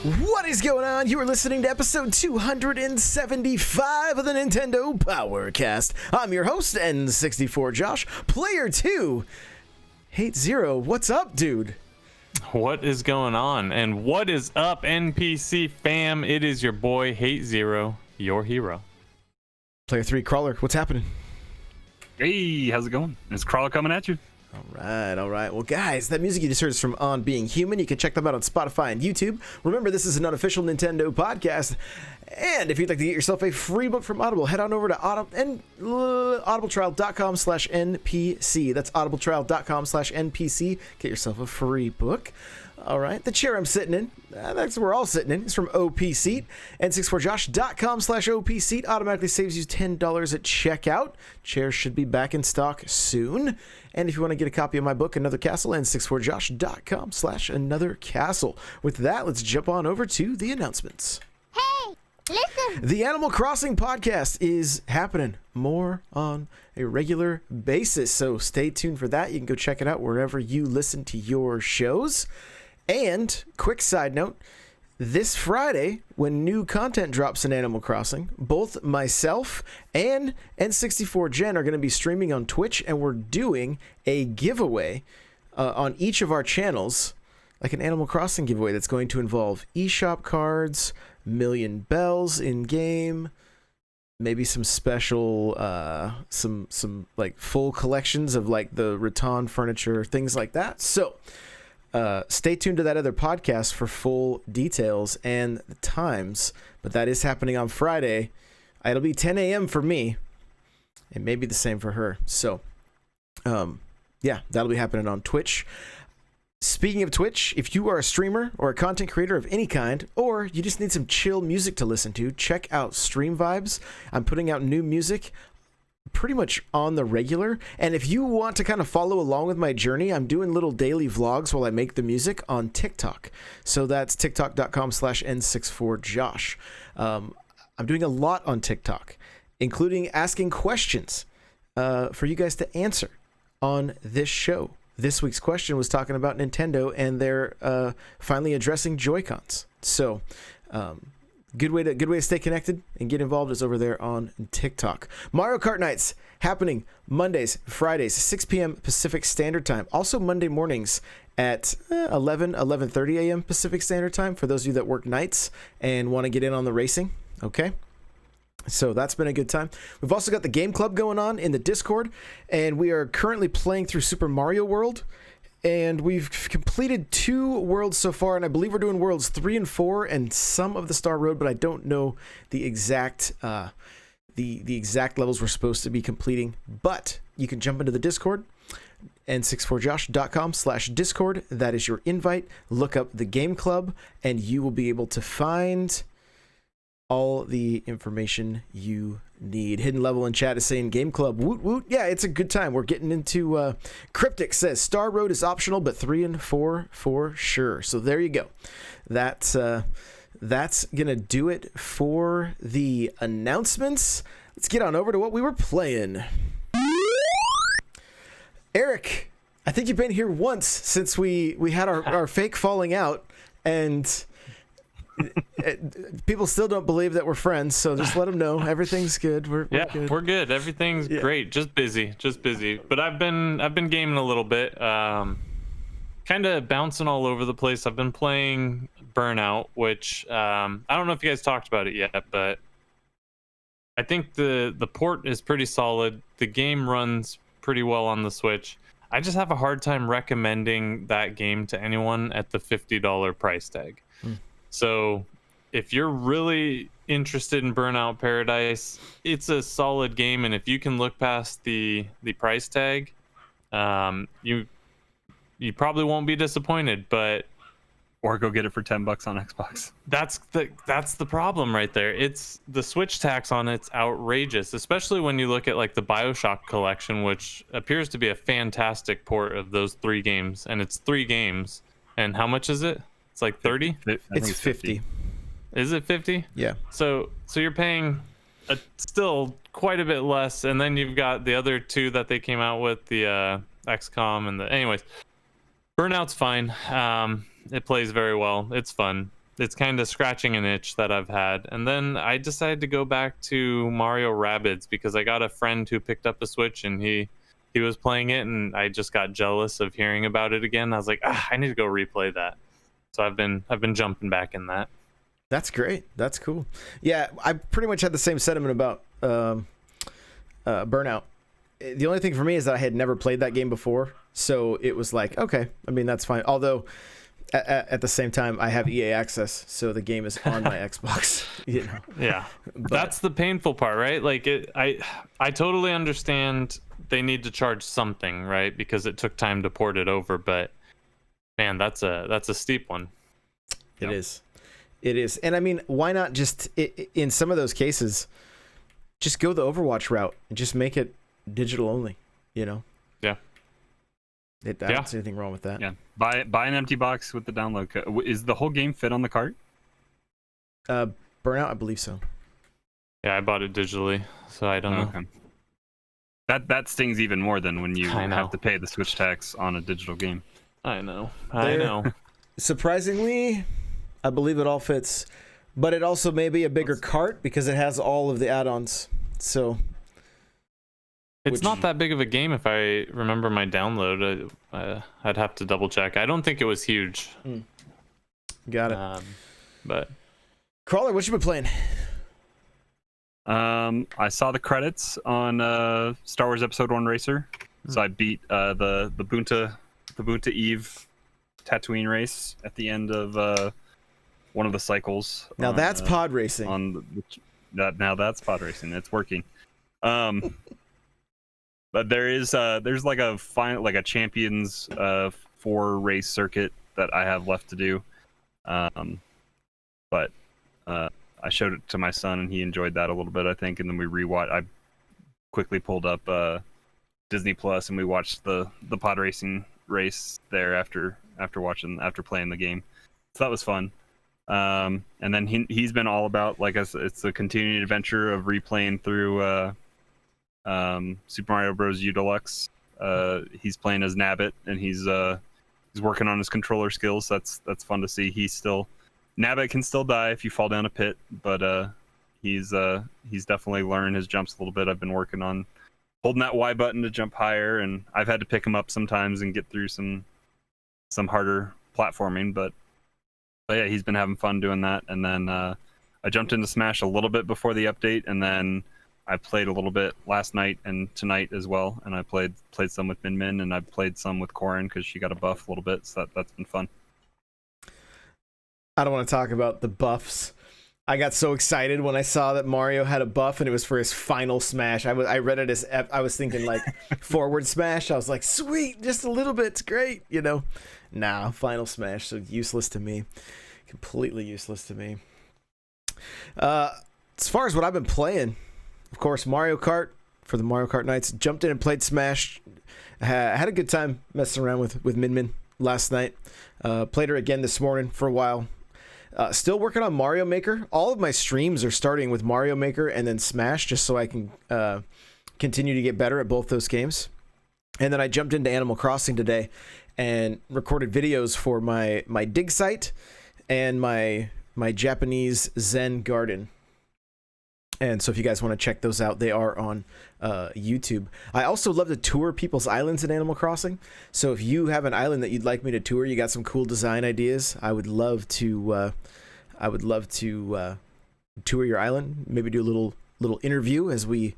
What is going on? You are listening to episode 275 of the Nintendo Powercast. I'm your host, N64 Josh. Player 2, Hate Zero. What's up, dude? What is going on? And what is up, NPC fam? It is your boy, Hate Zero, your hero. Player 3, Crawler. What's happening? Hey, how's it going? It's Crawler coming at you. All right. Well, guys, that music you just heard is from On Being Human. You can check them out on Spotify and YouTube. Remember, this is an unofficial Nintendo podcast. And if you'd like to get yourself a free book from Audible, head on over to audibletrial.com/NPC. That's audibletrial.com/NPC. Get yourself a free book. All right. The chair I'm sitting in, that's where we're all sitting in. It's from OP Seat. N64josh.com/OP Seat automatically saves you $10 at checkout. Chairs should be back in stock soon. And if you want to get a copy of my book, Another Castle, N64josh.com/Another Castle. With that, let's jump on over to the announcements. Hey, listen! The Animal Crossing podcast is happening more on a regular basis, so stay tuned for that. You can go check it out wherever you listen to your shows. And, quick side note, this Friday, when new content drops in Animal Crossing, both myself and N64 Jen are going to be streaming on Twitch, and we're doing a giveaway on each of our channels, like an Animal Crossing giveaway that's going to involve eShop cards, million bells in-game, maybe some special, some like full collections of like the rattan furniture, things like that. So stay tuned to that other podcast for full details and the times, but that is happening on Friday. It'll be 10 a.m. for me. It may be the same for her. So, yeah, that'll be happening on Twitch. Speaking of Twitch, if you are a streamer or a content creator of any kind, or you just need some chill music to listen to, check out Stream Vibes. I'm putting out new music pretty much on the regular, and if you want to kind of follow along with my journey, I'm doing little daily vlogs while I make the music on TikTok. So that's tiktok.com/N64Josh. I'm doing a lot on TikTok, including asking questions for you guys to answer on this show. This week's question was talking about Nintendo, and they're finally addressing Joy-Cons. So good way to stay connected and get involved is over there on TikTok. Mario Kart nights happening Mondays, Fridays, 6 p.m. Pacific Standard Time. Also Monday mornings at 11:30 a.m. Pacific Standard Time for those of you that work nights and want to get in on the racing. Okay. So that's been a good time. We've also got the game club going on in the Discord, and we are currently playing through Super Mario World. And we've completed 2 worlds so far, and I believe we're doing worlds 3 and 4 and some of the Star Road, but I don't know the exact the exact levels we're supposed to be completing. But you can jump into the Discord, n64josh.com/Discord. That is your invite. Look up the game club, and you will be able to find all the information you need. Hidden Level in chat is saying game club woot woot. Yeah, it's a good time. We're getting into Cryptic says Star Road is optional, but 3 and 4 for sure. So there you go. That's gonna do it for the announcements. Let's get on over to what we were playing. Eric, I think you've been here once since we had our fake falling out, and people still don't believe that we're friends, so just let them know everything's good. We're good. We're good. Everything's great. Just busy. But I've been gaming a little bit. Kind of bouncing all over the place. I've been playing Burnout, which I don't know if you guys talked about it yet, but I think the port is pretty solid. The game runs pretty well on the Switch. I just have a hard time recommending that game to anyone at the $50 price tag. So if you're really interested in Burnout Paradise, it's a solid game, and if you can look past the price tag, you probably won't be disappointed. But Or go get it for $10 on Xbox. That's the problem right there. It's the Switch tax on it's outrageous, especially when you look at like the BioShock collection, which appears to be a fantastic port of those 3 games, and it's 3 games. And how much is it? It's like 30? It's 50. Is it 50? Yeah. So you're paying still quite a bit less, and then you've got the other 2 that they came out with, the XCOM and the... Anyways, Burnout's fine. It plays very well. It's fun. it's kind of scratching an itch that I've had. And then I decided to go back to Mario Rabbids because I got a friend who picked up a Switch and he was playing it, and I just got jealous of hearing about it again. I was like, I need to go replay that. So I've been jumping back in that. That's great. That's cool. Yeah, I pretty much had the same sentiment about Burnout. The only thing for me is that I had never played that game before, so it was like, okay, I mean, that's fine. Although at the same time, I have EA access, so the game is on my Xbox. You know. Yeah, that's the painful part, right? Like, I totally understand they need to charge something, right? Because it took time to port it over, but man, that's a steep one. It is. It is. And I mean, why not just, in some of those cases, just go the Overwatch route and just make it digital only, you know? Yeah. I don't see anything wrong with that. Yeah. Buy an empty box with the download code. Is the whole game fit on the cart? Burnout, I believe so. Yeah, I bought it digitally, so I don't know. Okay. That stings even more than when you have to pay the Switch tax on a digital game. I know. I know. Surprisingly, I believe it all fits, but it also may be a bigger cart because it has all of the add-ons. So it's not that big of a game if I remember my download. I'd have to double check. I don't think it was huge. Got it. But Crawler, what you been playing? I saw the credits on Star Wars Episode 1 Racer, so I beat the Bunta Eve Tatooine race at the end of one of the cycles. Now that's pod racing. Now that's pod racing. It's working. But there's like a Champions 4 race circuit that I have left to do. But I showed it to my son and he enjoyed that a little bit, I think, and then we rewatched. I quickly pulled up Disney Plus and we watched the pod racing race there after playing the game. So that was fun. And then he's been all about, like, it's a continuing adventure of replaying through Super Mario Bros. U Deluxe. He's playing as Nabbit and he's working on his controller skills. That's fun to see. Nabbit can still die if you fall down a pit, but he's definitely learned his jumps a little bit. I've been working on holding that Y button to jump higher, and I've had to pick him up sometimes and get through some harder platforming, but yeah, he's been having fun doing that. And then I jumped into Smash a little bit before the update, and then I played a little bit last night and tonight as well, and I played some with Min Min, and I played some with Corin because she got a buff a little bit, so that's been fun. I don't want to talk about the buffs. I got so excited when I saw that Mario had a buff and it was for his final smash. I read it as, I was thinking like forward smash. I was like, sweet, just a little bit, it's great, you know. Nah, final smash, so useless to me. Completely useless to me. As far as what I've been playing, of course, Mario Kart for the Mario Kart nights. Jumped in and played Smash. Had a good time messing around with Min Min last night. Played her again this morning for a while. Still working on Mario Maker. All of my streams are starting with Mario Maker and then Smash, just so I can continue to get better at both those games. And then I jumped into Animal Crossing today and recorded videos for my dig site and my Japanese Zen garden. And so if you guys want to check those out, they are on YouTube. I also love to tour people's islands in Animal Crossing. So if you have an island that you'd like me to tour, you got some cool design ideas, I would love to tour your island. Maybe do a little interview as we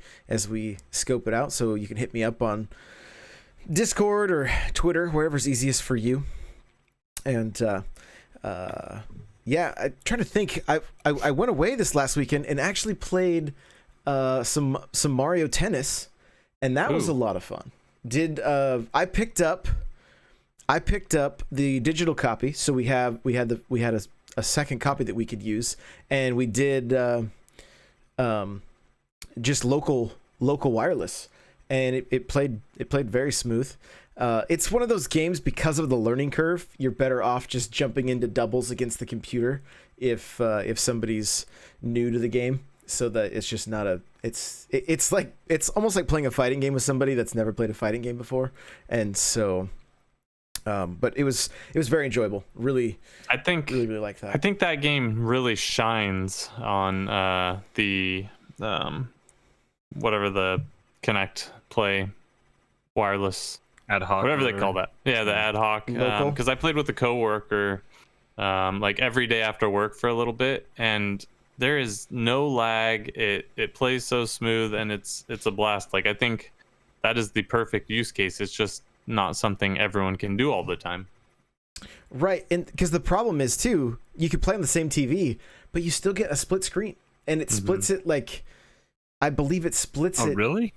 scope it out. So you can hit me up on Discord or Twitter, wherever's easiest for you. And yeah, I'm trying to think. I went away this last weekend and actually played some Mario Tennis, and that was a lot of fun. I picked up the digital copy, so we had a second copy that we could use, and we did just local wireless, and it played very smooth. It's one of those games, because of the learning curve, you're better off just jumping into doubles against the computer if somebody's new to the game, so that it's just not it's almost like playing a fighting game with somebody that's never played a fighting game before. And so But it was very enjoyable. Really, I think really like that. I think that game really shines on the whatever the Connect Play wireless Ad hoc, whatever they call that. Yeah, the ad hoc. Local? Because I played with a coworker like every day after work for a little bit, and there is no lag. It plays so smooth, and it's a blast. Like, I think that is the perfect use case. It's just not something everyone can do all the time. Right, and because the problem is too, you could play on the same TV, but you still get a split screen, and it splits it like, I believe it splits it. Oh, really?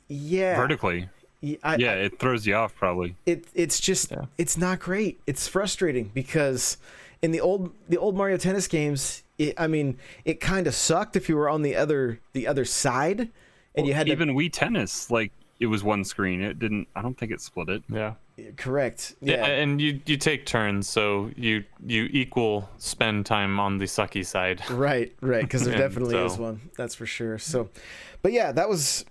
Yeah. Vertically. Yeah, it throws you off probably. It's just it's not great. It's frustrating because in the old Mario Tennis games, it kind of sucked if you were on the other side, and you had even Wii Tennis, like, it was one screen. It didn't. I don't think it split it. Yeah. Correct. Yeah, and you take turns, so you equal spend time on the sucky side. Right, because there definitely is one. That's for sure. So, but yeah, that was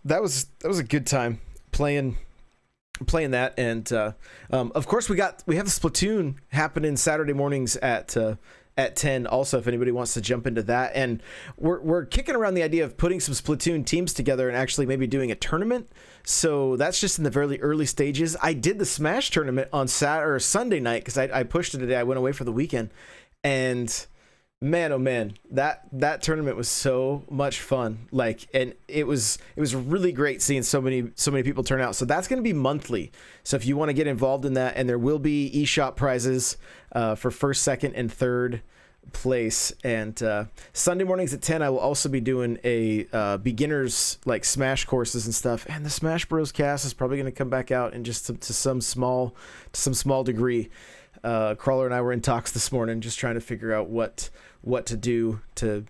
a good time playing that, and of course we have the Splatoon happening Saturday mornings at 10. Also, if anybody wants to jump into that, and we're kicking around the idea of putting some Splatoon teams together and actually maybe doing a tournament. So that's just in the very early stages. I did the Smash tournament on Sunday night because I pushed it today. I went away for the weekend, and man, oh man, that tournament was so much fun. Like, and it was really great seeing so many people turn out. So that's going to be monthly. So if you want to get involved in that, and there will be eShop prizes for first, second, and third place. And Sunday mornings at 10, I will also be doing a beginners like Smash courses and stuff. And the Smash Bros. Cast is probably going to come back out in just to some small degree. Crawler and I were in talks this morning, just trying to figure out what to do to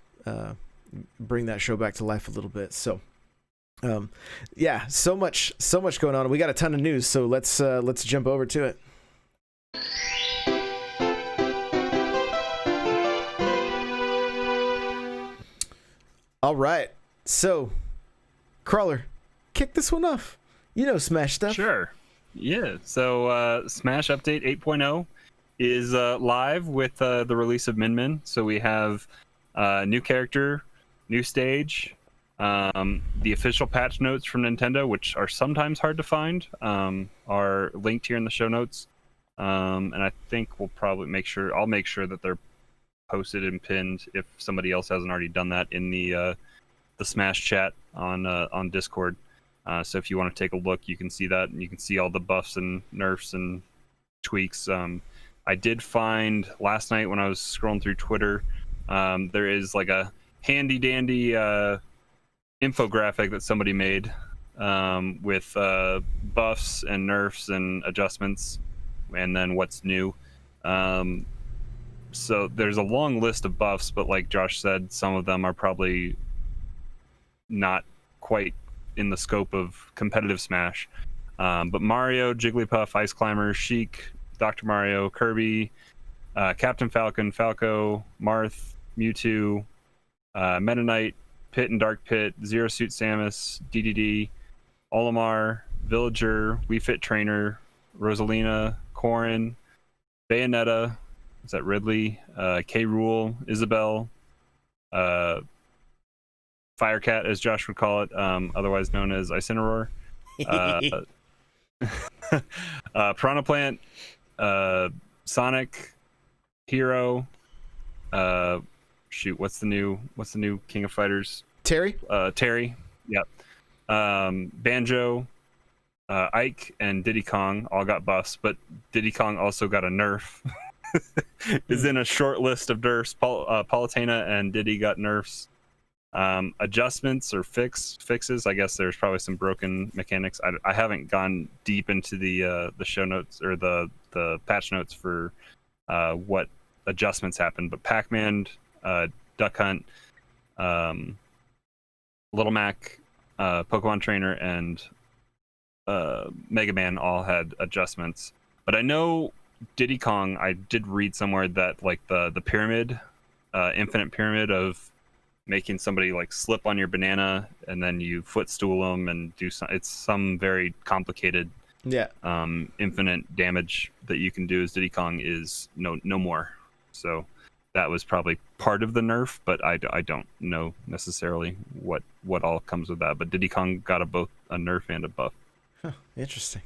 bring that show back to life a little bit. So yeah, so much going on. We got a ton of news, so let's jump over to it. All right, so Crawler, kick this one off. You know Smash stuff. Sure. Yeah. So Smash Update 8.0 is live with the release of Min Min. So we have new character, new stage, the official patch notes from Nintendo, which are sometimes hard to find, are linked here in the show notes. And I think I'll make sure that they're posted and pinned if somebody else hasn't already done that in the Smash chat on Discord. So if you want to take a look, you can see that, and you can see all the buffs and nerfs and tweaks. I did find last night when I was scrolling through Twitter, there is like a handy dandy infographic that somebody made with buffs and nerfs and adjustments, and then what's new. So there's a long list of buffs, but like Josh said, some of them are probably not quite in the scope of competitive Smash. But Mario, Jigglypuff, Ice Climber, Sheik, Dr. Mario, Kirby, Captain Falcon, Falco, Marth, Mewtwo, Meta Knight, Pit and Dark Pit, Zero Suit Samus, DDD, Olimar, Villager, Wii Fit Trainer, Rosalina, Corrin, Bayonetta, is that Ridley, K. Rool, Isabelle, Firecat, as Josh would call it, otherwise known as Incineroar, Piranha Plant, Sonic, Hero, what's the new King of Fighters? Terry? Terry, yep. Banjo, Ike, and Diddy Kong all got buffs, but Diddy Kong also got a nerf. Is in a short list of nerfs. Palutena and Diddy got nerfs. Adjustments or fixes. I guess there's probably some broken mechanics. I haven't gone deep into the show notes or the patch notes for what adjustments happened. But Pac-Man, Duck Hunt, Little Mac, Pokemon Trainer, and Mega Man all had adjustments. But I know Diddy Kong, I did read somewhere that like the pyramid, infinite pyramid of making somebody like slip on your banana and then you footstool them and do some, it's some very complicated Yeah. Infinite damage that you can do as Diddy Kong is no more. So that was probably part of the nerf, but I don't know necessarily what all comes with that. But Diddy Kong got both a nerf and a buff. Huh, interesting.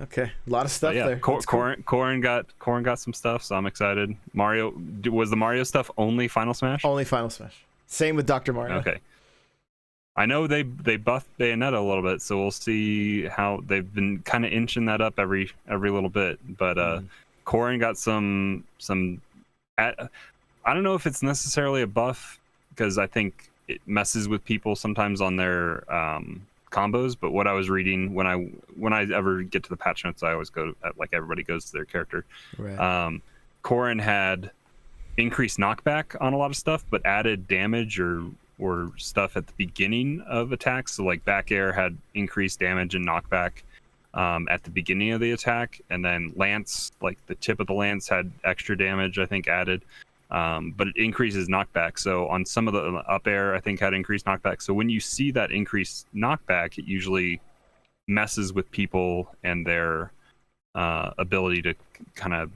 Okay, a lot of stuff yeah, there. Corrin got some stuff, so I'm excited. Mario, was the Mario stuff only Final Smash? Only Final Smash. Same with Dr. Mario. Okay. I know they buffed Bayonetta a little bit, so we'll see how they've been kind of inching that up every little bit. But Corrin got some. I don't know if it's necessarily a buff, because I think it messes with people sometimes on their combos. But what I was reading when I ever get to the patch notes, I always go like everybody goes to their character. Right. Corrin had increased knockback on a lot of stuff, but added damage or stuff at the beginning of attacks. So like back air had increased damage and knockback at the beginning of the attack, and then lance, like the tip of the lance had extra damage, I think, added, but it increases knockback. So on some of the up air, I think, had increased knockback. So when you see that increased knockback, it usually messes with people and their ability to kind of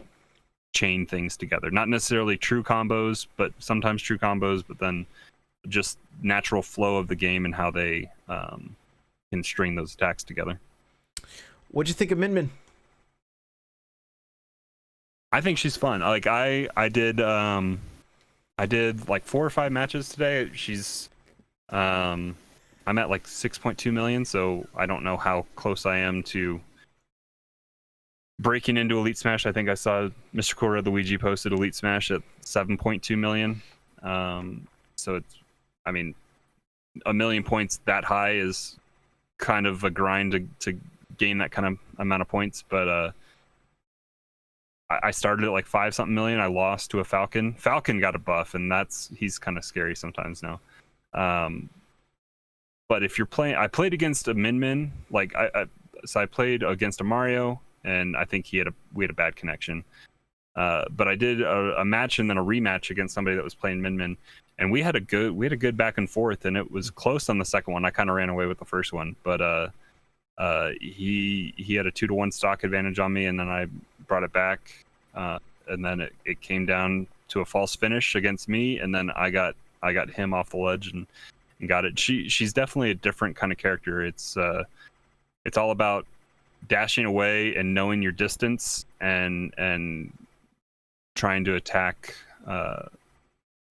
chain things together. Not necessarily true combos, but sometimes true combos, but then just natural flow of the game and how they can string those attacks together. What'd you think of Min Min? I think she's fun. Like I did like 4 or 5 matches today. She's I'm at like 6.2 million, so I don't know how close I am to breaking into Elite Smash. I think I saw Mr. Cora Luigi posted Elite Smash at 7.2 million. So it's, I mean, 1 million points that high is kind of a grind to gain that kind of amount of points. But I started at like 5-something million. I lost to a Falcon. Falcon got a buff, and he's kind of scary sometimes now. But if you're playing, I played against a Min Min. Like so I played against a Mario, and I think we had a bad connection. But I did a match and then a rematch against somebody that was playing Min Min, and we had a good back and forth, and it was close on the second one. I kind of ran away with the first one, but he had a 2-to-1 stock advantage on me, and then I brought it back, and then it came down to a false finish against me, and then I got him off the ledge and got it. She's definitely a different kind of character. It's all about dashing away and knowing your distance and trying to attack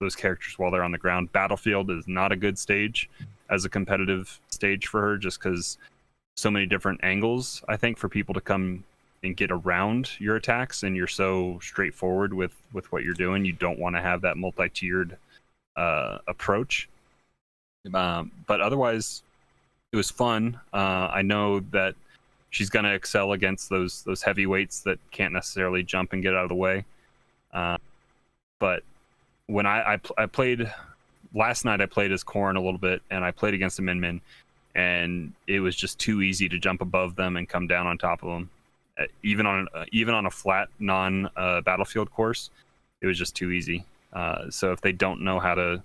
those characters while they're on the ground. Battlefield is not a good stage as a competitive stage for her, just because so many different angles, I think, for people to come and get around your attacks, and you're so straightforward with what you're doing. You don't want to have that multi-tiered approach. But otherwise, it was fun. I know that she's going to excel against those heavyweights that can't necessarily jump and get out of the way. But when I played last night, I played as Corrin a little bit, and I played against a Min Min, and it was just too easy to jump above them and come down on top of them. Even on a flat battlefield course, it was just too easy. So if they don't know how to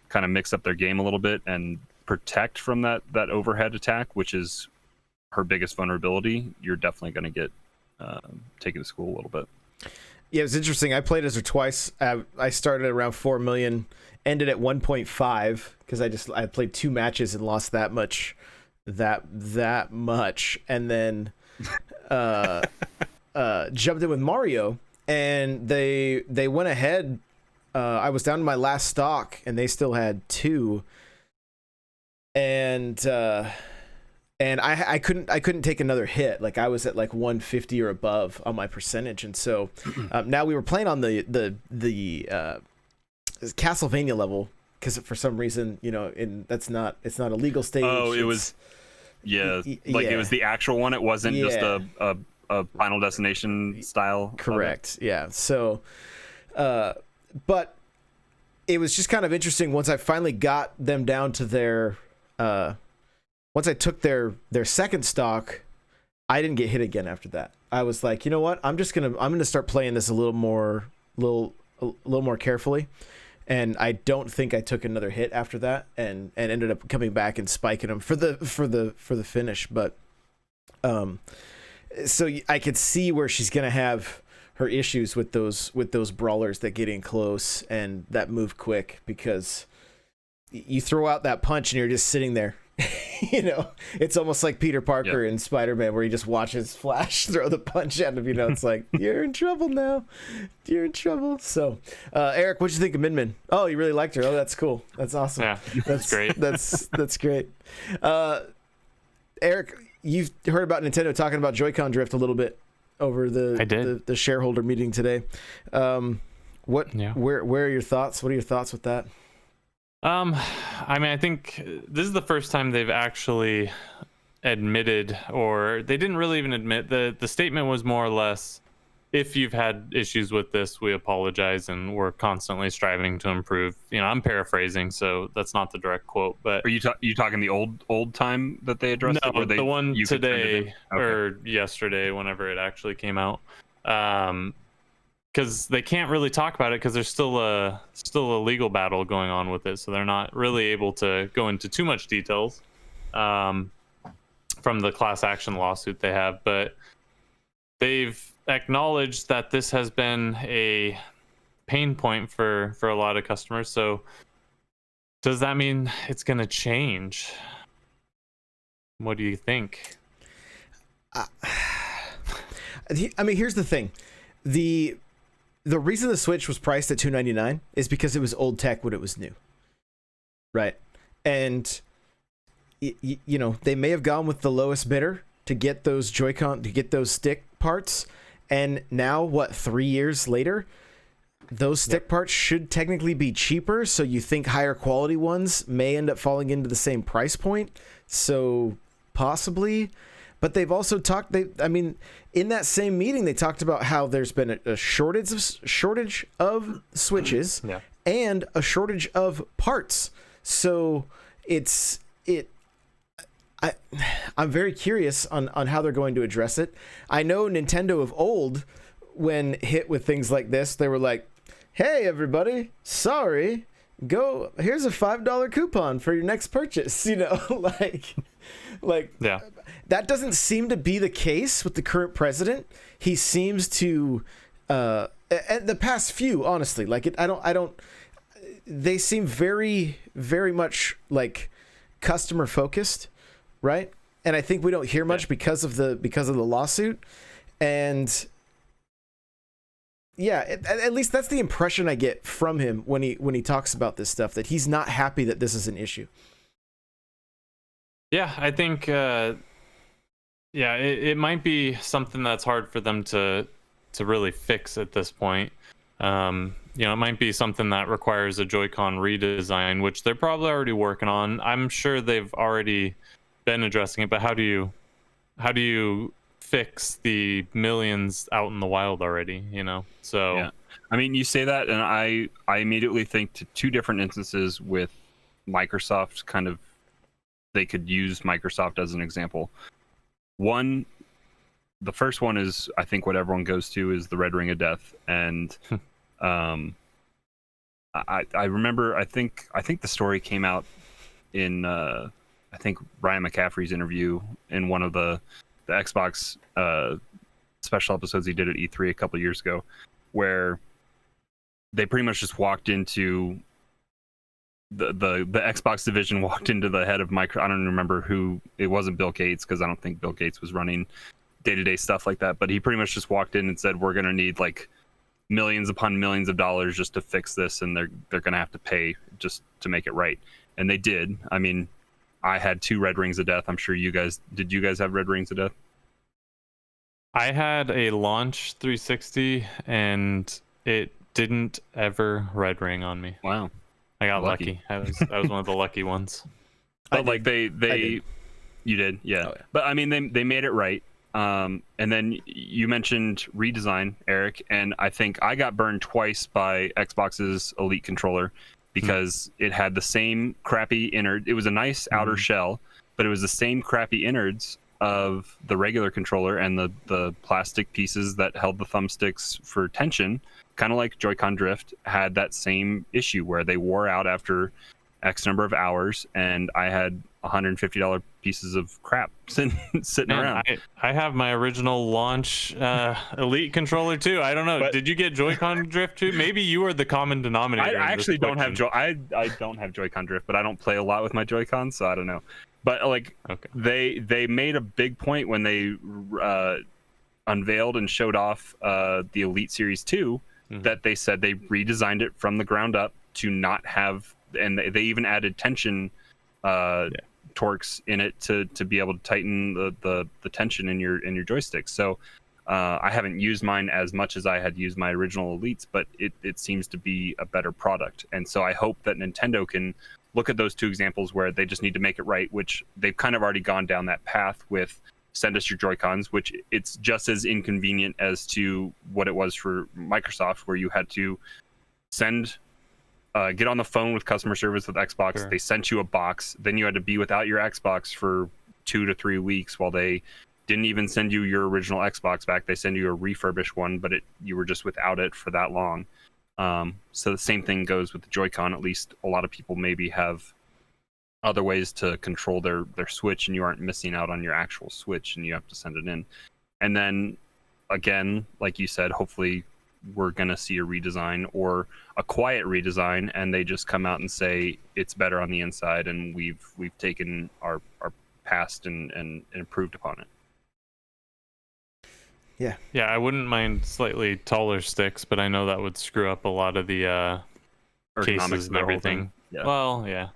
kind of mix up their game a little bit and protect from that overhead attack, which is her biggest vulnerability, you're definitely going to get taken to school a little bit. Yeah, it was interesting. I played as her twice. I started around 4 million, ended at 1.5 because I played 2 matches and lost that much, and then jumped in with Mario, and they went ahead. I was down to my last stock, and they still had 2, and I couldn't take another hit. Like I was at like 150 or above on my percentage, and so now we were playing on the Castlevania level, because for some reason, it's not a legal stage. Oh, it was it was the actual one. It wasn't just a Final Destination style. Correct. Yeah. So, but it was just kind of interesting once I finally got them down to their. Once I took their second stock, I didn't get hit again after that. I was like, you know what? I'm gonna start playing this a little more carefully, and I don't think I took another hit after that, and ended up coming back and spiking them for the finish. But I could see where she's gonna have her issues with those brawlers that get in close and that move quick, because you throw out that punch and you're just sitting there. It's almost like Peter Parker in Spider-Man, where he just watches Flash throw the punch at him. It's like, you're in trouble now. You're in trouble. So, Eric, what'd you think of Min Min? Oh, you really liked her. Oh, that's cool. That's awesome. Yeah, that's great. That's great. Eric, you've heard about Nintendo talking about Joy-Con drift a little bit over the shareholder meeting today. Where are your thoughts? What are your thoughts with that? I think this is the first time they've actually admitted, or they didn't really even admit. The statement was more or less, if you've had issues with this, we apologize and we're constantly striving to improve. I'm paraphrasing, so that's not the direct quote. But are you talking the old time that they addressed? No, it, the one today or yesterday, whenever it actually came out. Because they can't really talk about it because there's still a legal battle going on with it, so they're not really able to go into too much details from the class action lawsuit they have. But they've acknowledged that this has been a pain point for a lot of customers. So does that mean it's going to change? What do you think? Here's the thing. The reason the Switch was priced at $299 is because it was old tech when it was new, right? And they may have gone with the lowest bidder to get those Joy-Con, to get those stick parts, and now 3 years later, those stick parts should technically be cheaper. So you think higher quality ones may end up falling into the same price point. So possibly. But they've also talked. In that same meeting, they talked about how there's been a shortage of Switches and a shortage of parts. So I'm very curious on how they're going to address it. I know Nintendo of old, when hit with things like this, they were like, "Hey, everybody, sorry, here's a $5 coupon for your next purchase." Yeah. That doesn't seem to be the case with the current president. He seems to, and the past few, honestly, they seem very, very much like customer focused, right? And I think we don't hear much because of the lawsuit. And at least that's the impression I get from him when he talks about this stuff, that he's not happy that this is an issue. Yeah, I think it might be something that's hard for them to really fix at this point. It might be something that requires a Joy-Con redesign, which they're probably already working on. I'm sure they've already been addressing it, but how do you fix the millions out in the wild already, So yeah. You say that, and I immediately think to two different instances with Microsoft. Kind of, they could use Microsoft as an example. The first one is, I think what everyone goes to is the Red Ring of Death, and I remember, I think the story came out in I think Ryan McCaffrey's interview in one of the Xbox special episodes he did at E3 a couple years ago, where they pretty much just walked into the Xbox division, walked into the head of I don't remember who. It wasn't Bill Gates, because I don't think Bill Gates was running day-to-day stuff like that, but he pretty much just walked in and said, we're going to need like millions upon millions of dollars just to fix this, and they're going to have to pay just to make it right. And they did. I had 2 Red Rings of Death. I'm sure you guys have Red Rings of Death? I had a launch 360 and it didn't ever red ring on me. Wow. I got lucky. I was one of the lucky ones. But you did, yeah. Oh, yeah. But they made it right. And then you mentioned redesign, Eric, and I think I got burned twice by Xbox's Elite controller because it had the same crappy innard. It was a nice outer shell, but it was the same crappy innards of the regular controller, and the plastic pieces that held the thumbsticks for tension, kind of like Joy-Con drift, had that same issue where they wore out after X number of hours, and I had $150 pieces of crap sitting around. I have my original launch Elite controller too. I don't know. But, did you get Joy-Con drift too? Maybe you are the common denominator. I actually don't have I don't have Joy-Con drift, but I don't play a lot with my Joy-Cons, so I don't know. But like, they made a big point when they unveiled and showed off the Elite Series 2 that they said they redesigned it from the ground up to not have, and they even added tension torques in it to be able to tighten the tension in your joystick. So I haven't used mine as much as I had used my original Elites, but it seems to be a better product. And so I hope that Nintendo can look at those two examples where they just need to make it right, which they've kind of already gone down that path with send us your Joy-Cons, which it's just as inconvenient as to what it was for Microsoft, where you had to get on the phone with customer service with Xbox. Sure. They sent you a box. Then you had to be without your Xbox for 2 to 3 weeks while they didn't even send you your original Xbox back. They send you a refurbished one, but you were just without it for that long. So the same thing goes with the Joy-Con. At least a lot of people maybe have other ways to control their Switch, and you aren't missing out on your actual Switch, and you have to send it in. And then again, like you said, hopefully we're gonna see a redesign or a quiet redesign, and they just come out and say it's better on the inside, and we've taken our past and improved upon it. Yeah, I wouldn't mind slightly taller sticks, but I know that would screw up a lot of the cases and everything. Yeah. Well, yeah.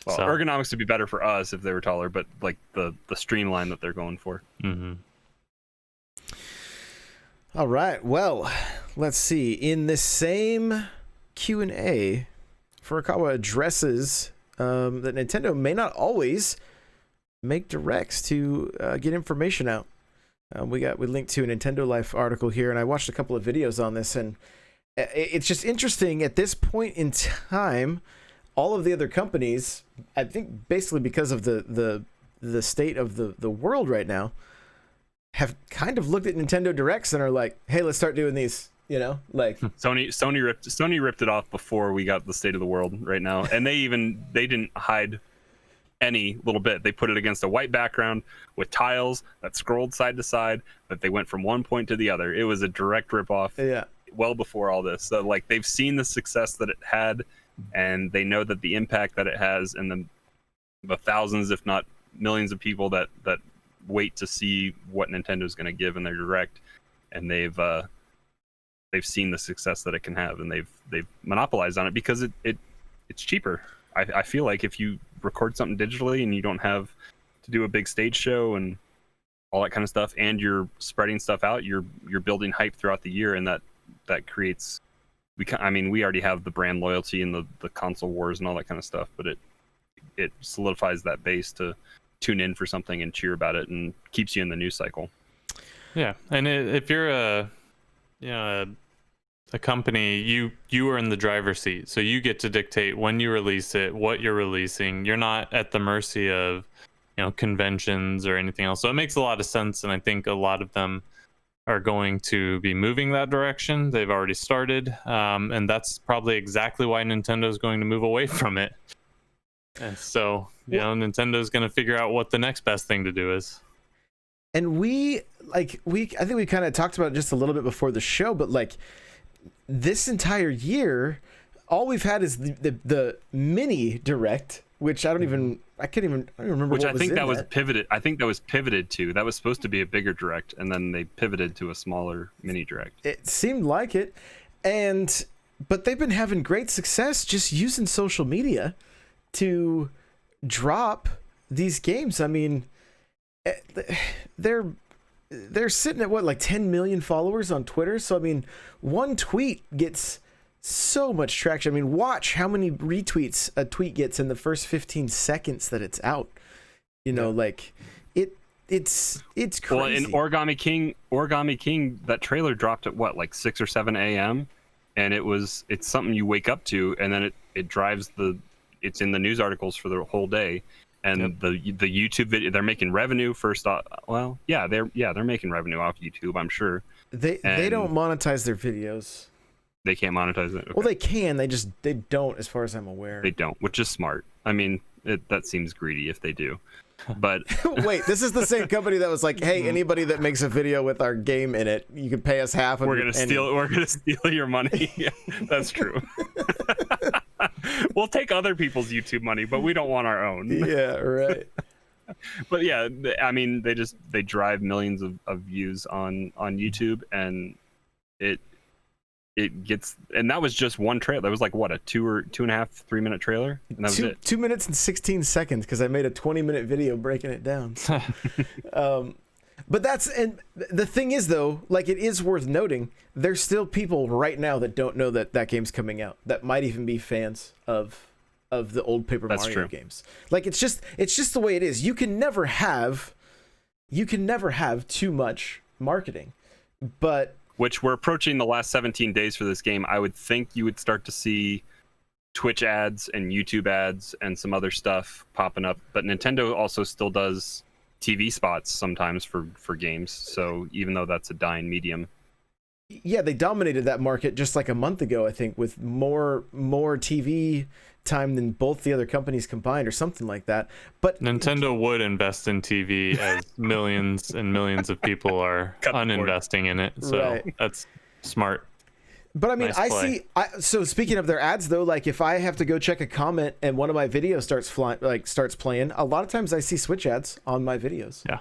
Well, so ergonomics would be better for us if they were taller, but like the streamline that they're going for. Mm-hmm. All right. Well, let's see. In the same Q&A, Furukawa addresses that Nintendo may not always make directs to get information out. We linked to a Nintendo Life article here, and I watched a couple of videos on this, and it's just interesting at this point in time. All of the other companies, I think basically because of the state of the world right now, have kind of looked at Nintendo Directs and are like, hey, let's start doing these, like Sony ripped it off before we got the state of the world right now. And they didn't hide any little bit. They put it against a white background with tiles that scrolled side to side, that they went from one point to the other. It was a direct ripoff. Yeah. Well before all this. So like they've seen the success that it had, and they know that the impact that it has, and the thousands, if not millions of people that wait to see what Nintendo's going to give in their direct, and they've seen the success that it can have, and they've monopolized on it because it's cheaper. I feel like if you record something digitally and you don't have to do a big stage show and all that kind of stuff, and you're spreading stuff out, you're building hype throughout the year, and that creates. We already have the brand loyalty and the console wars and all that kind of stuff, but it solidifies that base to tune in for something and cheer about it, and keeps you in the news cycle. Yeah, and if you're a company, you are in the driver's seat, so you get to dictate when you release it, what you're releasing. You're not at the mercy of conventions or anything else. So it makes a lot of sense, and I think a lot of them are going to be moving that direction. They've already started, and that's probably exactly why Nintendo is going to move away from it. And so, Nintendo's going to figure out what the next best thing to do is. And I think we kind of talked about it just a little bit before the show, but like this entire year, all we've had is the mini direct, which I don't even remember. Which what I think was pivoted. I think that was pivoted to. That was supposed to be a bigger direct, and then they pivoted to a smaller mini direct. It seemed like it, but they've been having great success just using social media to drop these games. I mean, they're sitting at what, like 10 million followers on Twitter. So I mean, one tweet gets so much traction. I mean, watch how many retweets a tweet gets in the first 15 seconds that it's out. Like it's crazy. Well, in Origami King, that trailer dropped at what, like 6 or 7 a.m. and it's something you wake up to, and then it drives it's in the news articles for the whole day. And the YouTube video, they're making revenue first off. Well, they're making revenue off YouTube, I'm sure. They don't monetize their videos. They can't monetize it. Okay. Well, they can. They don't, as far as I'm aware. They don't, which is smart. I mean, that seems greedy if they do. But Wait, this is the same company that was like, "Hey, anybody that makes a video with our game in it, you can pay us half." We're gonna steal your money. Yeah, that's true. We'll take other people's YouTube money, but we don't want our own. Yeah, right. But yeah, I mean, they drive millions of views on YouTube, and it gets, and that was just one trailer. That was like what, a 2.5, 3 minute trailer, and that was it. 2 minutes and 16 seconds because I made a 20-minute video breaking it down. So. But and the thing is though, like, it is worth noting, there's still people right now that don't know that game's coming out, that might even be fans of the old Paper Mario games. Like, it's just the way it is. You can never have too much marketing, but which we're approaching the last 17 days for this game. I would think you would start to see Twitch ads and YouTube ads and some other stuff popping up, but Nintendo also still does TV spots sometimes for games. So even though that's a dying medium. Yeah, they dominated that market just like a month ago, I think, with more TV time than both the other companies combined or something like that. But Nintendo would invest in TV as millions and millions of people are uninvesting in it. So that's smart. But I mean, Nice so speaking of their ads though, like if I have to go check a comment and one of my videos starts playing, a lot of times I see Switch ads on my videos. Yeah.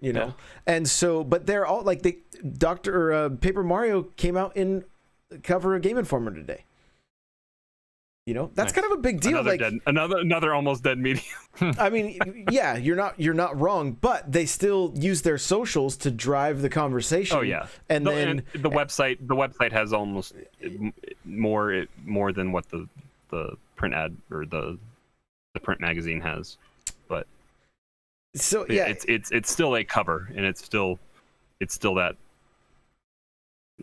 You know? And so, but they're all like Paper Mario came out in the cover of Game Informer today. You know, that's kind of a big deal. Another almost dead medium. I mean, yeah, you're not wrong, but they still use their socials to drive the conversation. Oh yeah, and the website has almost more than what the print ad or the print magazine has, but so yeah, it's still a cover, and it's still that.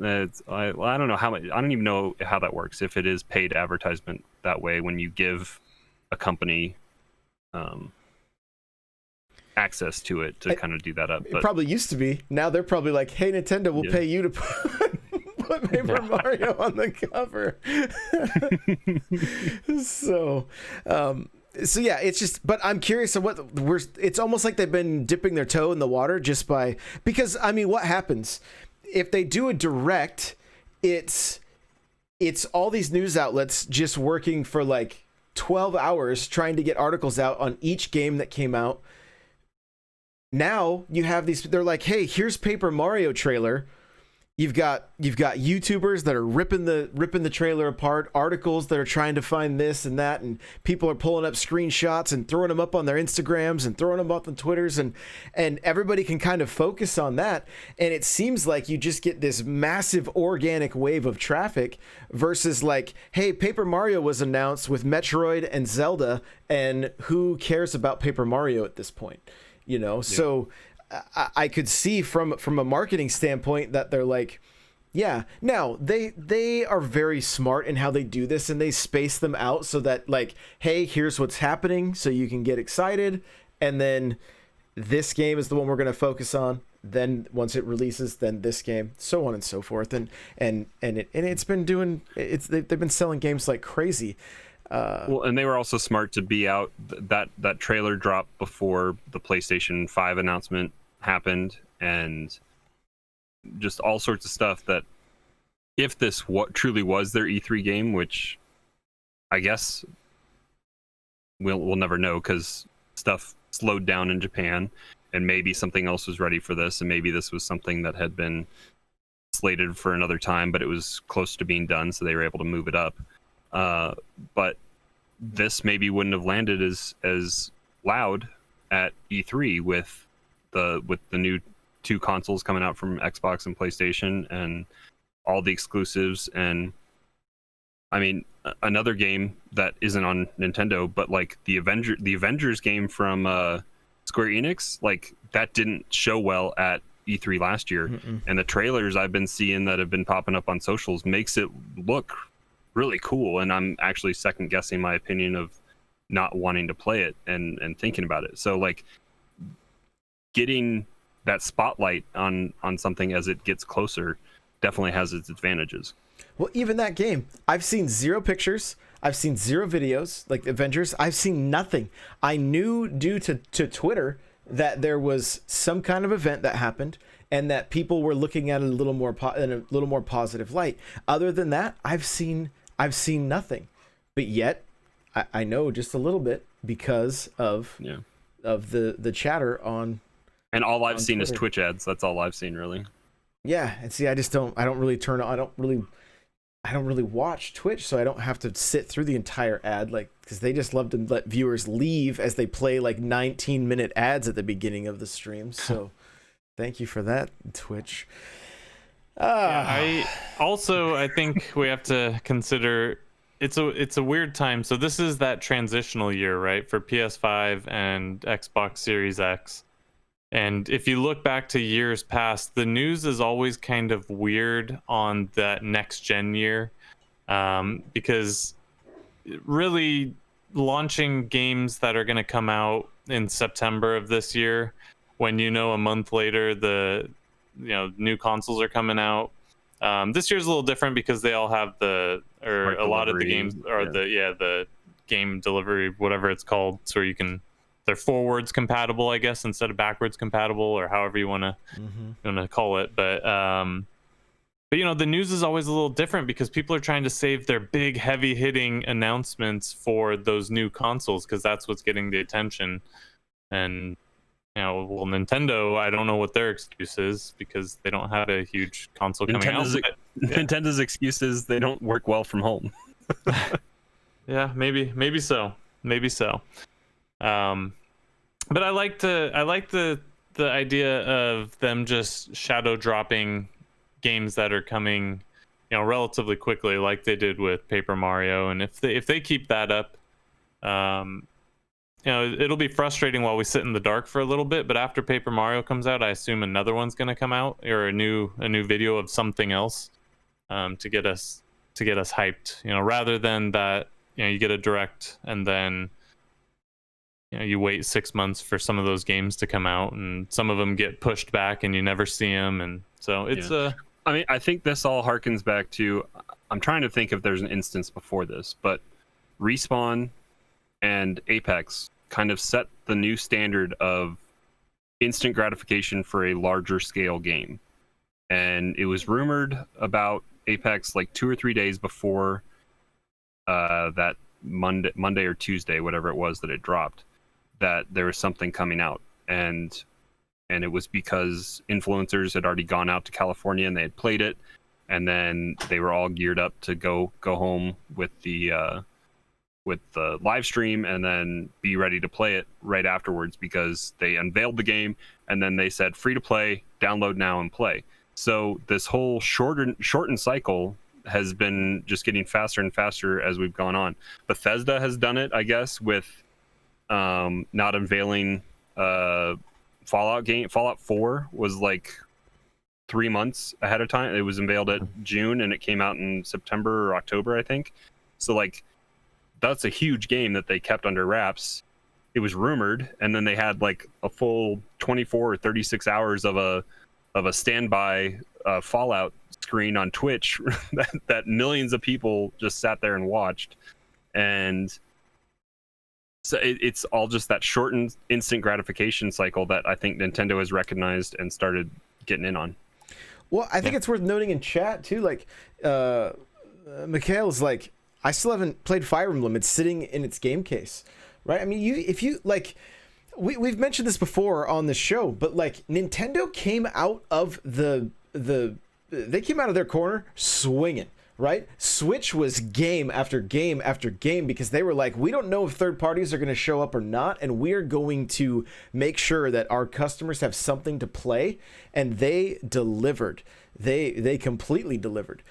I don't know how much. I don't even know how that works. If it is paid advertisement that way, when you give a company access to it to kind of do that up. It probably used to be. Now they're probably like, "Hey, Nintendo, we'll pay you to put Paper Mario on the cover." So yeah, it's just. But I'm curious of it's almost like they've been dipping their toe in the water because I mean, what happens? If they do a direct, it's all these news outlets just working for like 12 hours trying to get articles out on each game that came out. Now you have they're like, "Hey, here's Paper Mario trailer." You've got YouTubers that are ripping the trailer apart, articles that are trying to find this and that, and people are pulling up screenshots and throwing them up on their Instagrams and throwing them up on Twitters, and everybody can kind of focus on that, and it seems like you just get this massive organic wave of traffic versus like, "Hey, Paper Mario was announced with Metroid and Zelda, and who cares about Paper Mario at this point?" You know, yeah. So I could see from a marketing standpoint that they're like, yeah. Now they are very smart in how they do this, and they space them out so that like, "Hey, here's what's happening," so you can get excited, and then this game is the one we're going to focus on. Then once it releases, then this game, so on and so forth, and it's been doing they've been selling games like crazy. Well, and they were also smart to be out that trailer drop before the PlayStation 5 announcement happened, and just all sorts of stuff that if this truly was their E3 game, which I guess we'll never know because stuff slowed down in Japan, and maybe something else was ready for this, and maybe this was something that had been slated for another time, but it was close to being done, so they were able to move it up. But this maybe wouldn't have landed as loud at E3 with the new 2 consoles coming out from Xbox and PlayStation and all the exclusives. And I mean, another game that isn't on Nintendo, but like the Avengers game from Square Enix, like that didn't show well at E3 last year. Mm-mm. And the trailers I've been seeing that have been popping up on socials makes it look really cool, and I'm actually second guessing my opinion of not wanting to play it and thinking about it. So like getting that spotlight on something as it gets closer definitely has its advantages. Well, even that game, I've seen 0 pictures. I've seen 0 videos, like Avengers. I've seen nothing. I knew due to Twitter that there was some kind of event that happened and that people were looking at it in a little more positive light. Other than that, I've seen nothing. But yet, I know just a little bit because of the chatter on. And all I've seen Twitter. is Twitch ads. That's all I've seen, really. Yeah, and see, I don't really watch Twitch, so I don't have to sit through the entire ad, like, because they just love to let viewers leave as they play like 19-minute ads at the beginning of the stream. So thank you for that, Twitch. I think we have to consider it's a weird time. So this is that transitional year, right, for PS5 and Xbox Series X. And if you look back to years past, the news is always kind of weird on that next gen year, because really launching games that are going to come out in September of this year, when a month later the new consoles are coming out. This year's a little different because they all have a lot of the games are the game delivery, whatever it's called, so you can. They're forwards compatible, I guess, instead of backwards compatible, or however you want to call it. But the news is always a little different because people are trying to save their big, heavy-hitting announcements for those new consoles because that's what's getting the attention. And Nintendo, I don't know what their excuse is because they don't have a huge console coming out. Nintendo's excuse is they don't work well from home. Yeah, maybe so. But I like the idea of them just shadow dropping games that are coming, relatively quickly, like they did with Paper Mario. And if they keep that up, it'll be frustrating while we sit in the dark for a little bit. But after Paper Mario comes out, I assume another one's going to come out, or a new video of something else, to get us hyped. Rather than that, you get a direct and then. You wait 6 months for some of those games to come out, and some of them get pushed back, and you never see them, and so it's I think this all harkens back to. I'm trying to think if there's an instance before this, but Respawn and Apex kind of set the new standard of instant gratification for a larger scale game, and it was rumored about Apex like 2 or 3 days before that Monday or Tuesday, whatever it was that it dropped, that there was something coming out, and it was because influencers had already gone out to California and they had played it, and then they were all geared up to go home with the live stream and then be ready to play it right afterwards because they unveiled the game and then they said free to play, download now and play. So this whole shortened cycle has been just getting faster and faster as we've gone on. Bethesda has done it, I guess, with not unveiling Fallout game. Fallout 4 was like 3 months ahead of time. It was unveiled at June and it came out in September or October, I think. So like that's a huge game that they kept under wraps. It was rumored, and then they had like a full 24 or 36 hours of a standby Fallout screen on Twitch that millions of people just sat there and watched. And so it's all just that shortened instant gratification cycle that I think Nintendo has recognized and started getting in on. Well, I think it's worth noting in chat too, like Mikhail's like, I still haven't played Fire Emblem. It's sitting in its game case, right? I mean, if you like, we've mentioned this before on the show, but like Nintendo came out of they came out of their corner swinging. Right? Switch was game after game after game because they were like, we don't know if third parties are going to show up or not, and we're going to make sure that our customers have something to play. And they delivered. They completely delivered.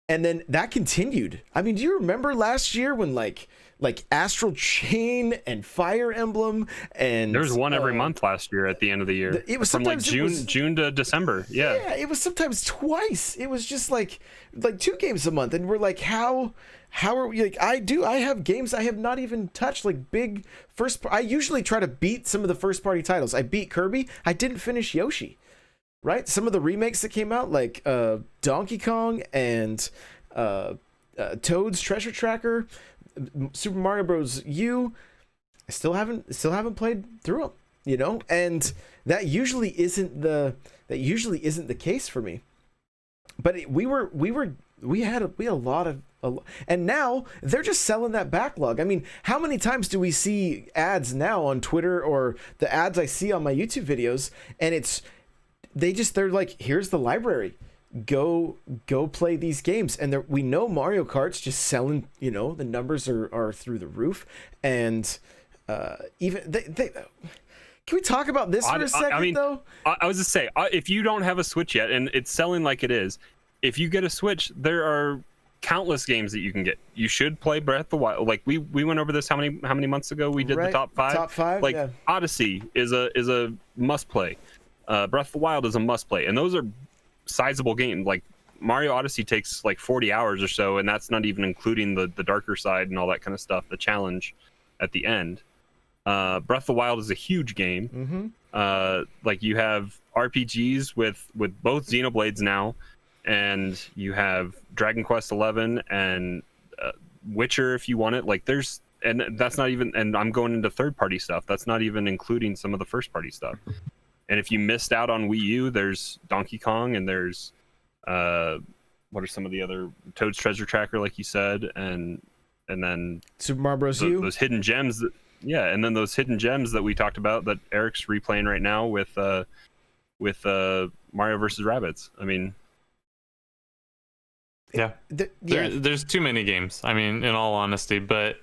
And then that continued. I mean, do you remember last year when like Astral Chain and Fire Emblem and there was one every month last year at the end of the year. It was from like June to December. Yeah, it was sometimes twice. It was just like 2 games a month, and we're like, how are we? Like, I have games I have not even touched, like big first. I usually try to beat some of the first party titles. I beat Kirby. I didn't finish Yoshi. Right, some of the remakes that came out, like Donkey Kong and Toad's Treasure Tracker. Super Mario Bros. U, I still haven't played through them, you know, and that usually isn't the case for me. But we had a lot of, and now they're just selling that backlog. I mean, how many times do we see ads now on Twitter, or the ads I see on my YouTube videos, and they're like, here's the library, go play these games. And we know Mario Kart's just selling, you know, the numbers are through the roof. And even they can we talk about this for a second? Though I was just say, if you don't have a Switch yet and it's selling like it is, if you get a Switch, there are countless games that you can get. You should play Breath of the Wild. Like we went over this how many months ago? We did the top five. Like, yeah. Odyssey is a must play. Breath of the Wild is a must play, and those are sizable games. Like Mario Odyssey takes like 40 hours or so, and that's not even including the darker side and all that kind of stuff, the challenge at the end. Breath of the Wild is a huge game. Like you have RPGs with both Xenoblades now, and you have Dragon Quest 11 and Witcher if you want it. Like and that's not even, and I'm going into third-party stuff. That's not even including some of the first-party stuff. And if you missed out on Wii U, there's Donkey Kong, and there's what are some of the other, Toad's Treasure Tracker, like you said, and then Super Mario Bros. U. Those hidden gems, and then those hidden gems that we talked about that Eric's replaying right now with Mario versus Rabbids. I mean, yeah, there's too many games. I mean, in all honesty, but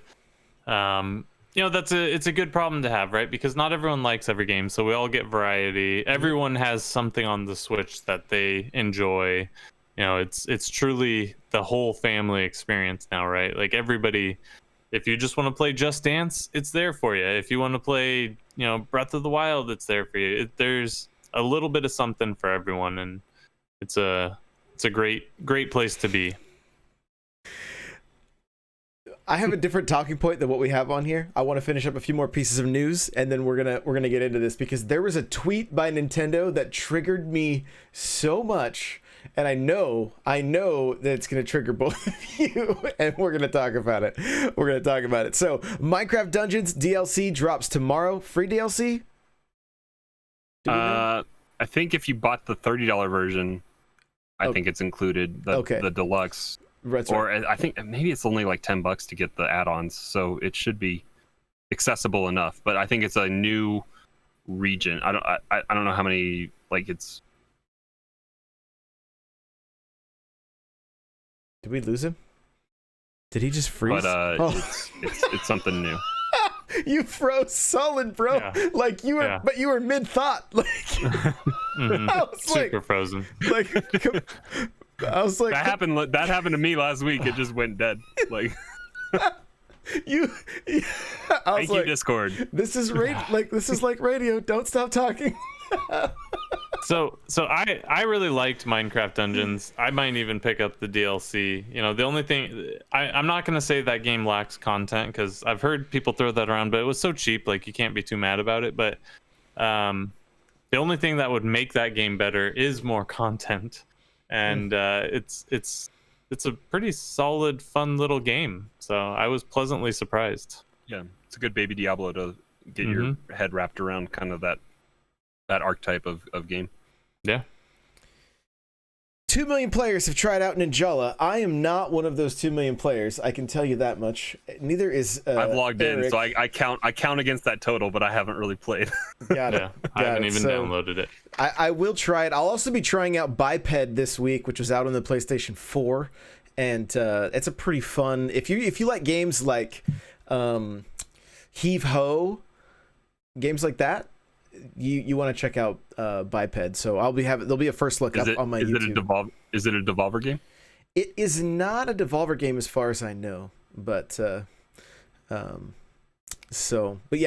you know, it's a good problem to have, right? Because not everyone likes every game, so we all get variety. Everyone has something on the Switch that they enjoy. You know, it's truly the whole family experience now, right? Like everybody, if you just want to play Just Dance, it's there for you. If you want to play, you know, Breath of the Wild, it's there for you. There's a little bit of something for everyone, and it's a great place to be. I have a different talking point than what we have on here. I want to finish up a few more pieces of news, and then we're gonna get into this, because there was a tweet by Nintendo that triggered me so much, and I know that it's gonna trigger both of you, and we're gonna talk about it. So, Minecraft Dungeons DLC drops tomorrow. Free DLC? I think if you bought the $30 version, I think it's included. The deluxe. That's right. Or I think maybe it's only like $10 to get the add-ons, so it should be accessible enough. But I think it's a new region. I don't know how many. Like it's. Did we lose him? Did he just freeze? But it's something new. You froze solid, bro. Yeah. Like you were, but you were mid thought. Like I was super frozen. Like. I was like, that happened to me last week. It just went dead. Like thank you, Discord. This is this is like radio. Don't stop talking. So I really liked Minecraft Dungeons. I might even pick up the DLC. You know, the only thing I'm not gonna say that game lacks content, because I've heard people throw that around, but it was so cheap, like you can't be too mad about it. But the only thing that would make that game better is more content. And it's a pretty solid, fun little game. So I was pleasantly surprised. Yeah, it's a good baby Diablo to get your head wrapped around kind of that archetype of game. Yeah. 2 million players have tried out Ninjala. I am not one of those 2 million players. I can tell you that much. Neither is I've logged Eric. in, so I count against that total, but I haven't really played. Got it. Yeah, I haven't even downloaded it. I will try it. I'll also be trying out Biped this week, which was out on the PlayStation 4, and it's a pretty fun. If you like games like Heave Ho, games like that, you want to check out Biped. So there'll be a first look up on my YouTube. Is it a Devolver game? It is not a Devolver game as far as I know, but yeah,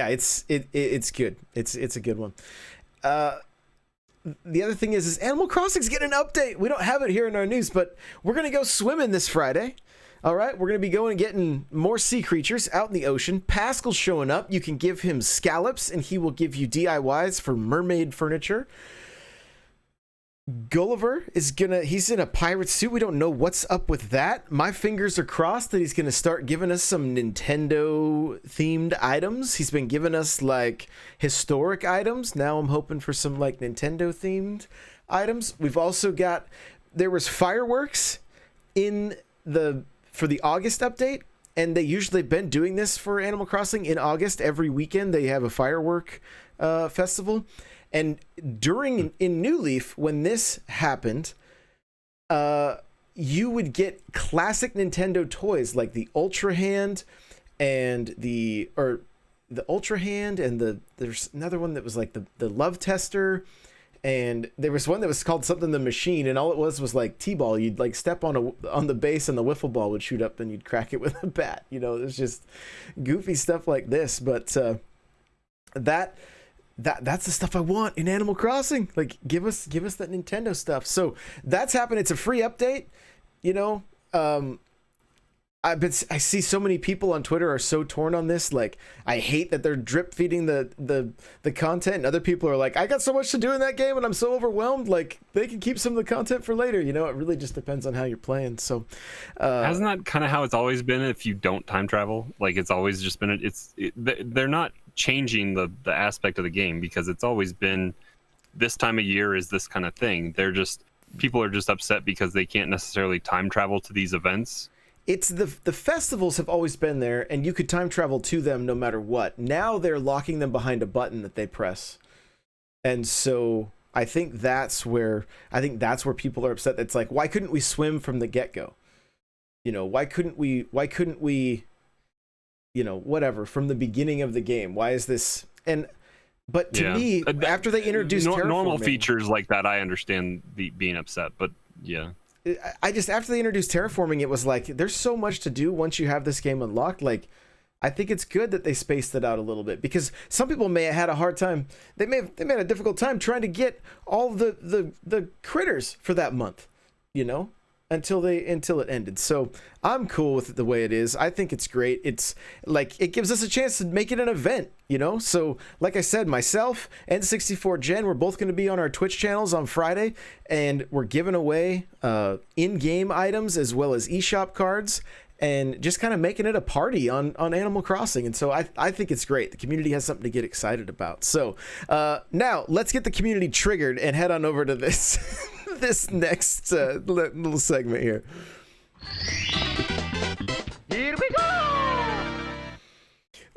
it's good. It's a good one. The other thing is Animal Crossing's getting an update. We don't have it here in our news, but we're gonna go swimming this Friday. All right, we're going to be going and getting more sea creatures out in the ocean. Pascal's showing up. You can give him scallops, and he will give you DIYs for mermaid furniture. Gulliver he's in a pirate suit. We don't know what's up with that. My fingers are crossed that he's gonna start giving us some Nintendo themed items. He's been giving us like historic items. Now I'm hoping for some like Nintendo themed items. We've also got, there was fireworks for the August update, and they usually been doing this for Animal Crossing in August. Every weekend they have a firework festival. And in New Leaf, when this happened, you would get classic Nintendo toys like the Ultra Hand and there's another one that was like the Love Tester, and there was one that was called something the Machine, and all it was like T-ball. You'd like step on the base and the wiffle ball would shoot up and you'd crack it with a bat. You know, it's just goofy stuff like this, but that's the stuff I want in Animal Crossing. Like, give us that Nintendo stuff. So that's happened. It's a free update. You know, I see so many people on Twitter are so torn on this. Like, I hate that they're drip feeding the content, and other people are like, I got so much to do in that game and I'm so overwhelmed. Like, they can keep some of the content for later. You know, it really just depends on how you're playing. So hasn't that kind of how it's always been? If you don't time travel, like, it's always just been they're not changing the aspect of the game, because it's always been this time of year is this kind of thing. People are just upset because they can't necessarily time travel to these events. It's the festivals have always been there, and you could time travel to them no matter what. Now they're locking them behind a button that they press, and so I think that's where people are upset. It's like, why couldn't we swim from the get-go? You know, why couldn't we? You know, whatever, from the beginning of the game. Why is this? But to me, after they introduced normal features like that, I understand being upset. But yeah. After they introduced terraforming, it was like, there's so much to do once you have this game unlocked. Like, I think it's good that they spaced it out a little bit, because some people may have had a hard time. They may have a difficult time trying to get all the critters for that month, you know, until it ended. So I'm cool with it the way it is. I think it's great. It's like, it gives us a chance to make it an event, you know? So like I said, myself and 64 Jen, we're both going to be on our Twitch channels on Friday, and we're giving away in-game items as well as eShop cards, and just kind of making it a party on Animal Crossing. And so I think it's great. The community has something to get excited about. So now let's get the community triggered and head on over to this this next little segment here. Here we go!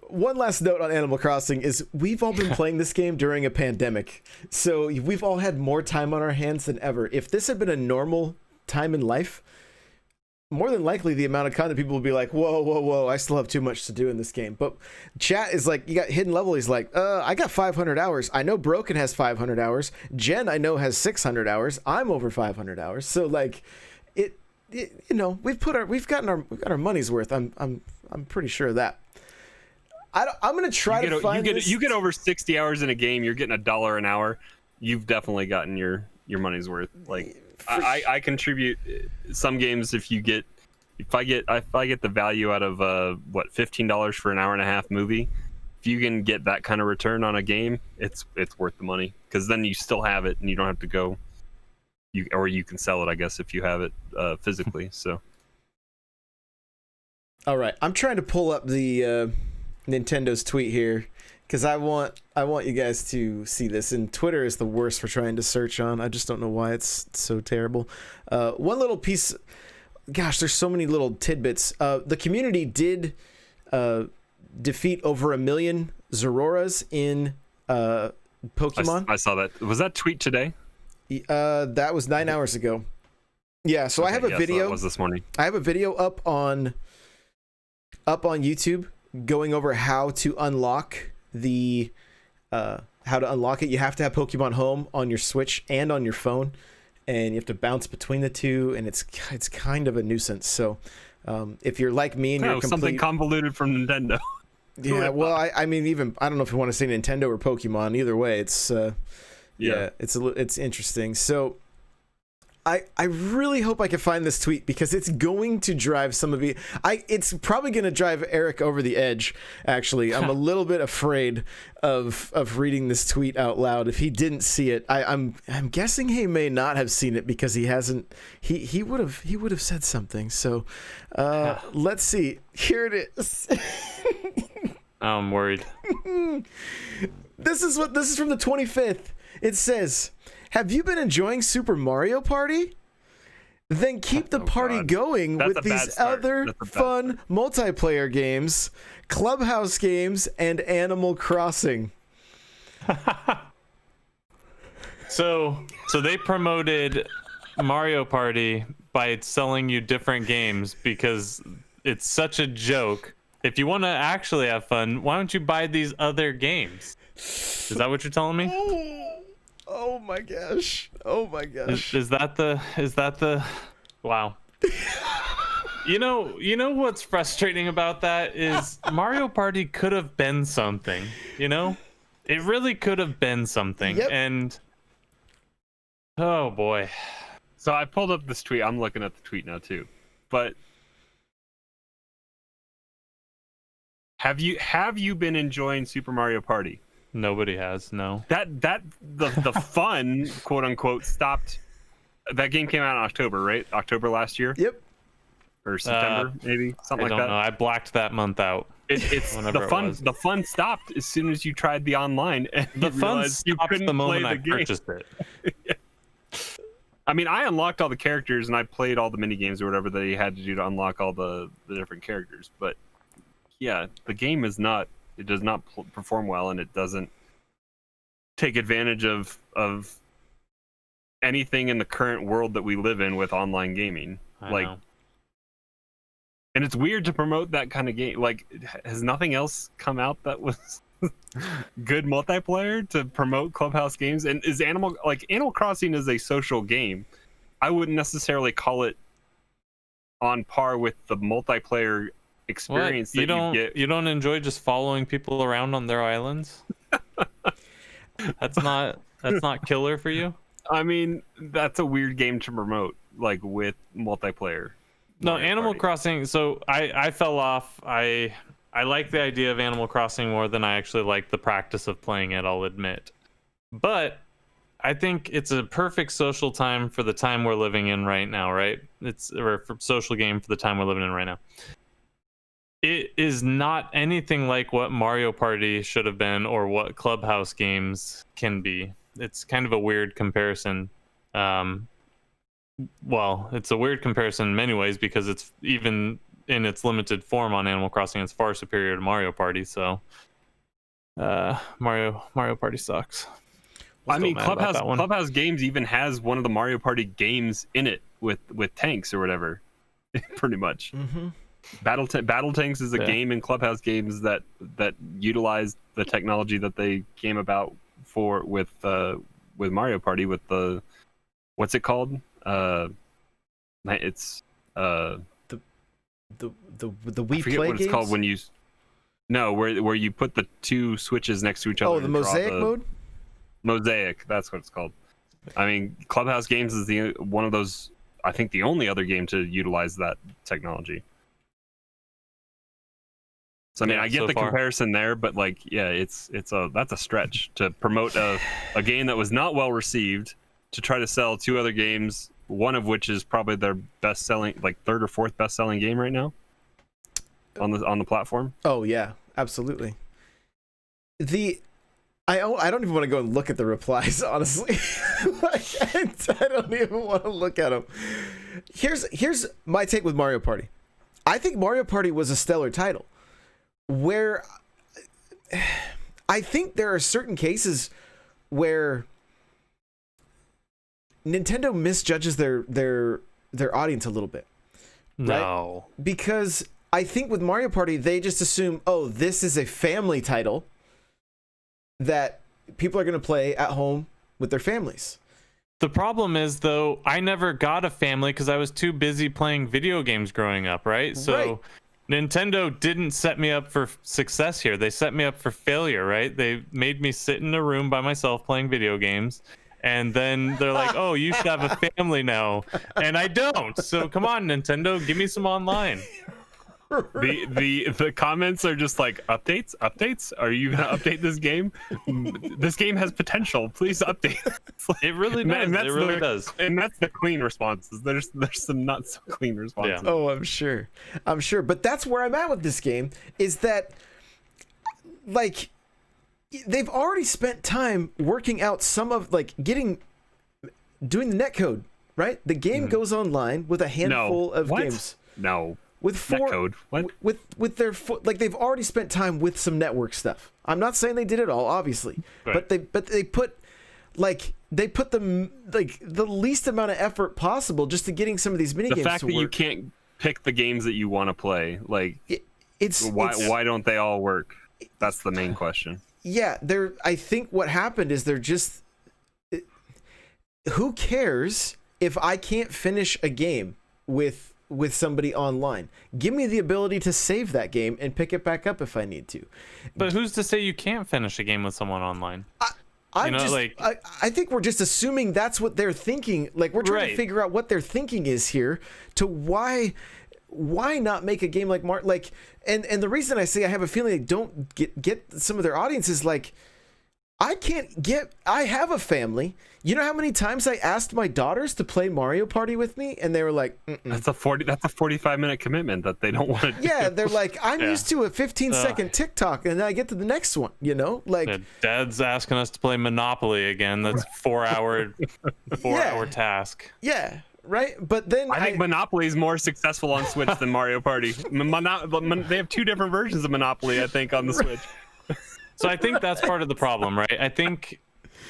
One last note on Animal Crossing is we've all been playing this game during a pandemic. So we've all had more time on our hands than ever. If this had been a normal time in life, more than likely the amount of content people will be like, whoa, I still have too much to do in this game. But chat is like, you got Hidden Level, he's like, I got 500 hours. I know Broken has 500 hours. Jen, I know, has 600 hours. I'm over 500 hours. So like, it you know, we've got our money's worth. I'm pretty sure of that. I'm gonna try to find this. You get over 60 hours in a game, you're getting $1 an hour. You've definitely gotten your money's worth. Like, I contribute some games. If I get the value out of $15 for an hour and a half movie, if you can get that kind of return on a game, it's worth the money, because then you still have it and you don't have to go. You can sell it, I guess, if you have it physically. So. All right, I'm trying to pull up the Nintendo's tweet here, because I want you guys to see this. And Twitter is the worst for trying to search on. I just don't know why it's so terrible. One little piece. Gosh, there's so many little tidbits. The community did defeat over 1 million Zororas in Pokemon. I saw that. Was that tweet today? That was 9 hours ago. Yeah, so I have a video. So that was this morning. I have a video up on YouTube going over how to unlock it. You have to have Pokemon Home on your Switch and on your phone, and you have to bounce between the two, and it's kind of a nuisance. So if you're like me and you're something convoluted from Nintendo. Yeah, well, I mean, even I don't know if you want to say Nintendo or Pokemon. Either way, it's it's interesting. So I really hope I can find this tweet because it's going to drive some of you. It's probably going to drive Eric over the edge. Actually, I'm a little bit afraid of reading this tweet out loud. If he didn't see it, I'm guessing he may not have seen it because he hasn't. He would have said something. So let's see. Here it is. I'm worried. This is from the 25th. It says, "Have you been enjoying Super Mario Party? Then keep the party going with these other fun multiplayer games, Clubhouse games, and Animal Crossing." So they promoted Mario Party by selling you different games because it's such a joke. If you want to actually have fun, why don't you buy these other games? Is that what you're telling me? Oh my gosh. Oh my gosh. Is that the wow. You know what's frustrating about that is Mario Party could have been something, you know? It really could have been something. Yep. And oh boy. So I pulled up this tweet. I'm looking at the tweet now too. But have you been enjoying Super Mario Party? Nobody has, no. The fun, quote unquote, stopped. That game came out in October, right? October last year? Yep. Or September, maybe something like that. I don't know. I blacked that month out. It's the fun. The fun stopped as soon as you tried the online. And the fun stopped the moment I purchased it. Yeah. I mean, I unlocked all the characters and I played all the mini games or whatever that you had to do to unlock all the different characters. But yeah, the game is not. It does not perform well, and it doesn't take advantage of anything in the current world that we live in with online gaming. I know. And it's weird to promote that kind of game. Like, has nothing else come out that was good multiplayer to promote Clubhouse games? And is Animal Crossing is a social game. I wouldn't necessarily call it on par with the multiplayer experience that you get. You don't enjoy just following people around on their islands? That's not killer for you? I mean, that's a weird game to promote, like with multiplayer. No, Animal Crossing. So I fell off. I like the idea of Animal Crossing more than I actually like the practice of playing it, I'll admit. But I think it's a perfect social time for the time we're living in right now, right? Or for social game for the time we're living in right now. It is not anything like what Mario Party should have been or what Clubhouse games can be. It's kind of a weird comparison. Well, it's a weird comparison in many ways because it's even in its limited form on Animal Crossing, it's far superior to Mario Party. So, Mario Party sucks. I mean, Clubhouse Games even has one of the Mario Party games in it with tanks or whatever, pretty much. Mm-hmm. Battle Tanks is a game in Clubhouse Games that utilized the technology that they came about for with Mario Party with the what's it called? It's the Wii I forget Play what it's games? called when you where you put the two switches next to each other. Oh, the mosaic mode? Mosaic, that's what it's called. I mean, Clubhouse Games is one of those, I think the only other game to utilize that technology. So I mean, I get the comparison there, but like, yeah, that's a stretch to promote a game that was not well received to try to sell two other games, one of which is probably their best selling, like third or fourth best selling game right now on the platform. Oh yeah, absolutely. I don't even want to go and look at the replies, honestly. I don't even want to look at them. Here's my take with Mario Party. I think Mario Party was a stellar title. Where I think there are certain cases where Nintendo misjudges their audience a little bit. No. Right? Because I think with Mario Party, they just assume, oh, this is a family title that people are going to play at home with their families. The problem is, though, I never got a family because I was too busy playing video games growing up, right? So Nintendo didn't set me up for success here. They set me up for failure, right? They made me sit in a room by myself playing video games. And then they're like, "Oh, you should have a family now," and I don't. So come on, Nintendo, give me some online. The comments are just like, updates. Are you gonna update this game? This game has potential. Please update. It really does. And it really does. And that's the clean responses. There's some not so clean responses. Oh, I'm sure. But that's where I'm at with this game, is that, like, they've already spent time working out some of, like, doing the netcode, right? The game goes online with a handful of games. No. With netcode. What? With their like, they've already spent time with some network stuff. I'm not saying they did it all, obviously, right. but they put the least amount of effort possible just to getting some of these mini games. The fact to that work. You can't pick the games that you want to play, like, why don't they all work? That's the main question. Yeah, I think what happened is they're just, who cares if I can't finish a game with somebody online? Give me the ability to save that game and pick it back up if I need to. But who's to say you can't finish a game with someone online? I think we're just assuming that's what they're thinking. Like, we're trying to figure out what their thinking is here to why not make a game like Mario? Like, and the reason I say I have a feeling they don't get some of their audiences, like, I have a family. You know how many times I asked my daughters to play Mario Party with me, and they were like, mm-mm. That's a 45-minute commitment that they don't want to do. Yeah, they're like, I'm used to a 15-second TikTok, and then I get to the next one, you know? Like, Dad's asking us to play Monopoly again. That's 4-hour task. Yeah, right? But then I think Monopoly is more successful on Switch than Mario Party. They have two different versions of Monopoly, I think, on the Switch. So I think that's part of the problem, right? I think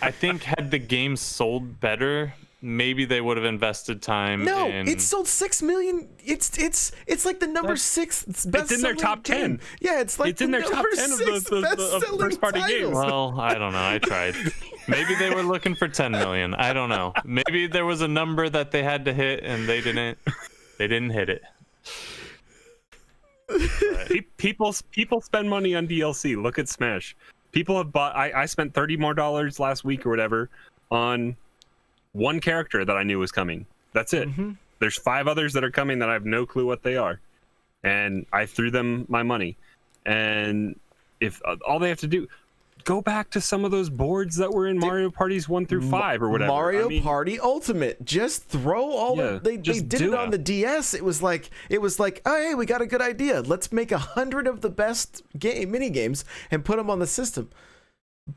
had the game sold better, maybe they would have invested time. No, it sold 6 million. It's like the number 6 best. It's in their top 10. Yeah, it's like it's in their top 10 of the first party games. Well, I don't know. I tried. Maybe they were looking for 10 million. I don't know. Maybe there was a number that they had to hit and they didn't hit it. People spend money on DLC. Look at Smash. People have bought. I spent $30 more last week or whatever on one character that I knew was coming. That's it. Mm-hmm. There's 5 others that are coming that I have no clue what they are, and I threw them my money. And if all they have to do, go back to some of those boards that were in Mario Parties 1 through 5 or whatever. Mario Party Ultimate. Just throw all they did it on the DS. It was like, oh, hey, we got a good idea. Let's make 100 of the best mini games and put them on the system.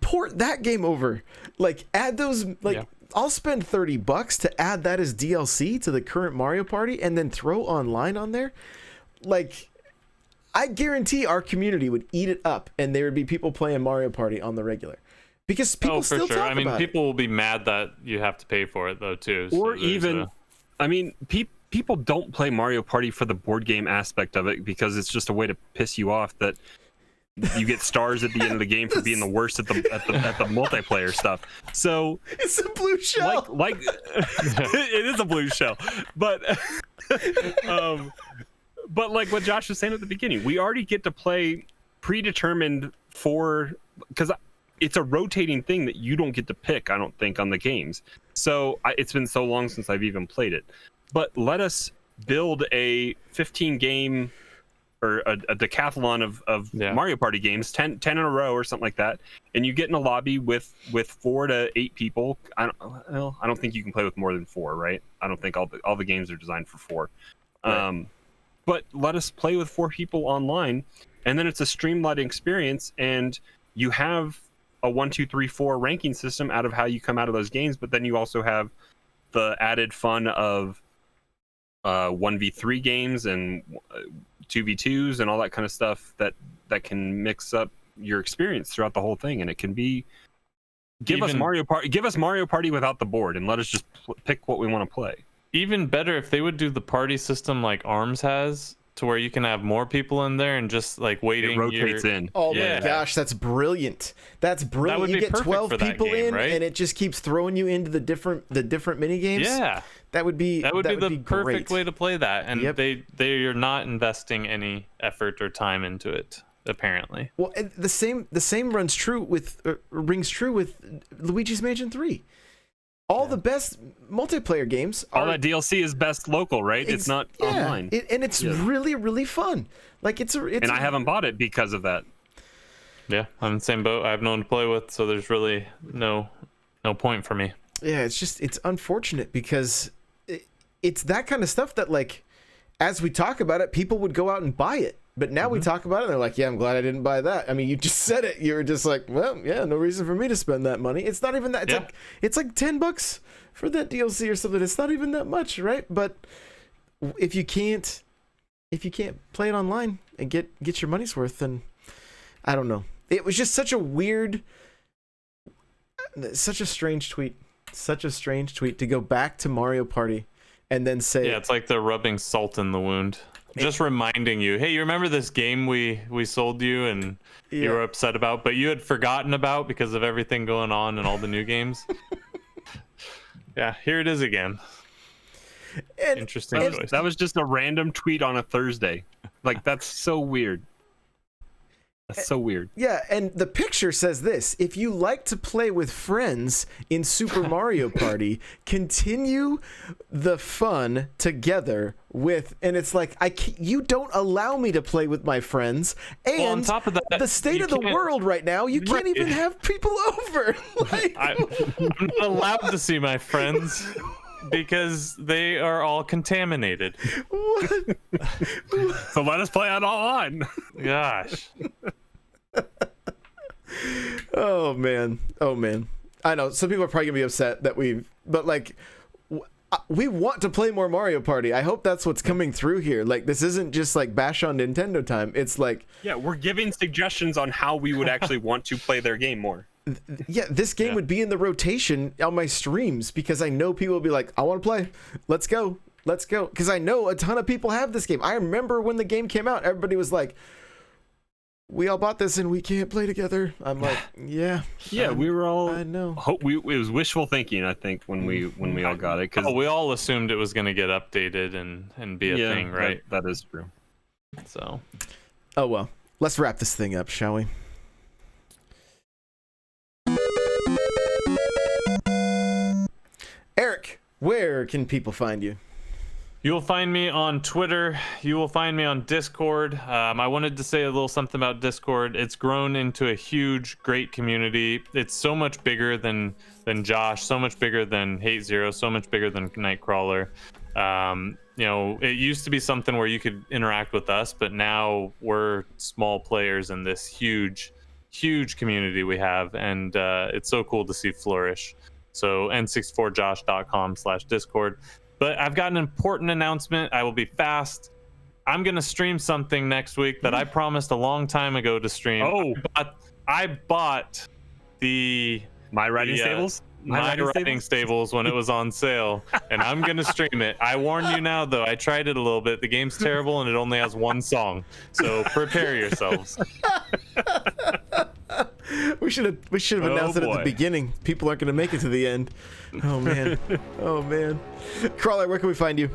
Port that game over. Like, add those. Like, I'll spend $30 to add that as DLC to the current Mario Party and then throw online on there. Like, I guarantee our community would eat it up, and there would be people playing Mario Party on the regular, because people still talk about it. I mean, people will be mad that you have to pay for it though too. Or even, I mean, people don't play Mario Party for the board game aspect of it, because it's just a way to piss you off that you get stars at the end of the game for being the worst at the multiplayer stuff. So it's a blue shell. Like it is a blue shell, but But like what Josh was saying at the beginning, we already get to play predetermined because it's a rotating thing that you don't get to pick, I don't think, on the games. So it's been so long since I've even played it. But let us build a 15-game or a decathlon of Mario Party games, 10 in a row or something like that, and you get in a lobby with 4 to 8 people. I don't think you can play with more than 4, right? I don't think all the games are designed for 4. Right. But let us play with 4 people online, and then it's a streamlined experience, and you have a 1, 2, 3, 4 ranking system out of how you come out of those games, but then you also have the added fun of 1v3 games and 2v2s and all that kind of stuff that can mix up your experience throughout the whole thing, and it can be give us Mario Party without the board, and let us just pick what we want to play. Even better if they would do the party system like ARMS has, to where you can have more people in there and just like waiting. It rotates in. Oh my gosh, that's brilliant. That's brilliant. That would you be get 12 people game, in, right? and it just keeps throwing you into the different mini games. Yeah, that would be the perfect way to play that. And they are not investing any effort or time into it, apparently. Well, and the same rings true with Luigi's Mansion 3. all the best multiplayer games all that DLC is best local, right? It's not online. And it's really, really fun. Like it's and I haven't bought it because of that. Yeah, I'm in the same boat. I have no one to play with, so there's really no point for me. Yeah, it's unfortunate because it's that kind of stuff that, like, as we talk about it, people would go out and buy it. But now we talk about it, and they're like, yeah, I'm glad I didn't buy that. I mean, you just said it. You were just like, well, yeah, no reason for me to spend that money. It's not even that. It's like $10 for that DLC or something. It's not even that much, right? But if you can't play it online and get your money's worth, then I don't know. It was just such a strange tweet. Such a strange tweet to go back to Mario Party and then say, yeah, it's like they're rubbing salt in the wound. Just reminding you, hey, you remember this game we sold you and you were upset about, but you had forgotten about because of everything going on and all the new games? Yeah, here it is again. Interesting choice. That was just a random tweet on a Thursday. Like, that's so weird. That's so weird. Yeah, and the picture says this: if you like to play with friends in Super Mario Party, continue the fun together with, and it's like, you don't allow me to play with my friends, and on top of that, the state of the world right now, you can't even have people over. Like, I'm not allowed to see my friends because they are all contaminated. What? So let us play it all on. Gosh. Oh man. I know some people are probably gonna be upset that but like, we want to play more Mario Party. I hope that's what's coming through here. Like, this isn't just like bash on Nintendo time. It's like, yeah, we're giving suggestions on how we would actually want to play their game more. Yeah, this game would be in the rotation on my streams because I know people will be like, I want to play. Let's go. Because I know a ton of people have this game. I remember when the game came out, everybody was like, we all bought this and we can't play together. I'm like, yeah. Yeah, we were all. I know. It was wishful thinking, I think, when we all got it. Cause, we all assumed it was going to get updated and be a thing, right? That is true. So. Oh, well. Let's wrap this thing up, shall we? Eric, where can people find you? You will find me on Twitter. You will find me on Discord. I wanted to say a little something about Discord. It's grown into a huge, great community. It's so much bigger than Josh, so much bigger than Hate Zero, so much bigger than Nightcrawler. It used to be something where you could interact with us, but now we're small players in this huge community we have, and it's so cool to see flourish. So n64josh.com/Discord. But I've got an important announcement. I will be fast. I'm going to stream something next week that I promised a long time ago to stream. Oh. I bought the... My Riding Stables? My Riding Stables when it was on sale, and I'm going to stream it. I warn you now, though. I tried it a little bit. The game's terrible, and it only has one song. So prepare yourselves. We should have announced it at the beginning. People aren't going to make it to the end. Oh man. Crawler, where can we find you?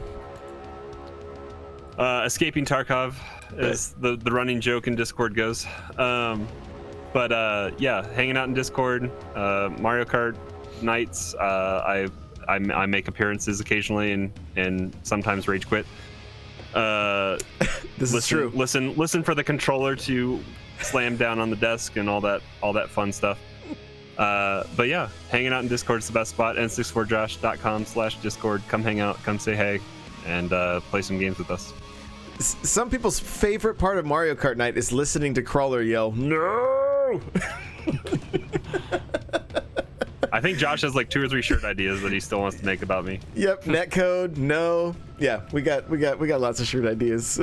Escaping Tarkov, as the running joke in Discord goes. But hanging out in Discord, Mario Kart nights. I make appearances occasionally and sometimes rage quit. This is true. Listen for the controller to slam down on the desk and all that fun stuff. But yeah, hanging out in Discord is the best spot. n64josh.com/Discord. Come hang out, come say hey, and play some games with us. Some people's favorite part of Mario Kart night is listening to Crawler yell, "No!" I think Josh has like 2 or 3 shirt ideas that he still wants to make about me. Yep, netcode, no. Yeah, we got lots of shirt ideas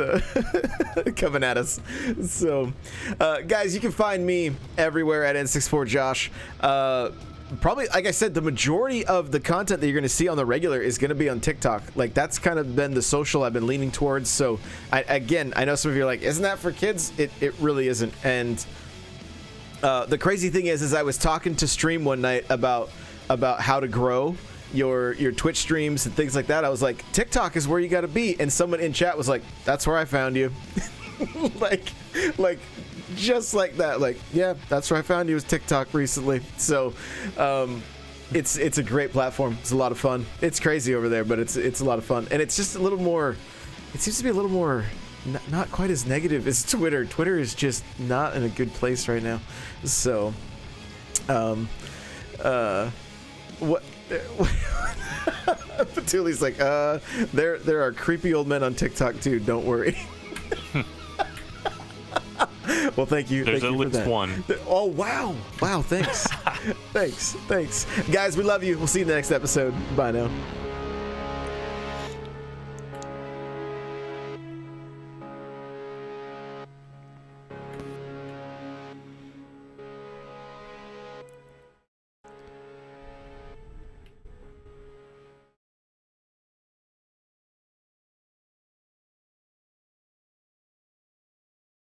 coming at us. So, guys, you can find me everywhere at N64Josh. Probably, like I said, the majority of the content that you're going to see on the regular is going to be on TikTok. Like, that's kind of been the social I've been leaning towards. So, I know some of you are like, isn't that for kids? It really isn't. And the crazy thing is I was talking to Stream one night about how to grow your Twitch streams and things like that. I was like, TikTok is where you got to be. And someone in chat was like, that's where I found you. like just like that. Like, yeah, that's where I found you, was TikTok recently. So it's a great platform. It's a lot of fun. It's crazy over there, but it's a lot of fun, and it's just a little more. It seems to be a little more not quite as negative as Twitter. Twitter is just not in a good place right now. So, what? Patuli's like, there are creepy old men on TikTok too. Don't worry. Well, thank you. There's thank at you for least that. one. Oh, wow. Wow, thanks. Thanks. Guys, we love you. We'll see you in the next episode. Bye now.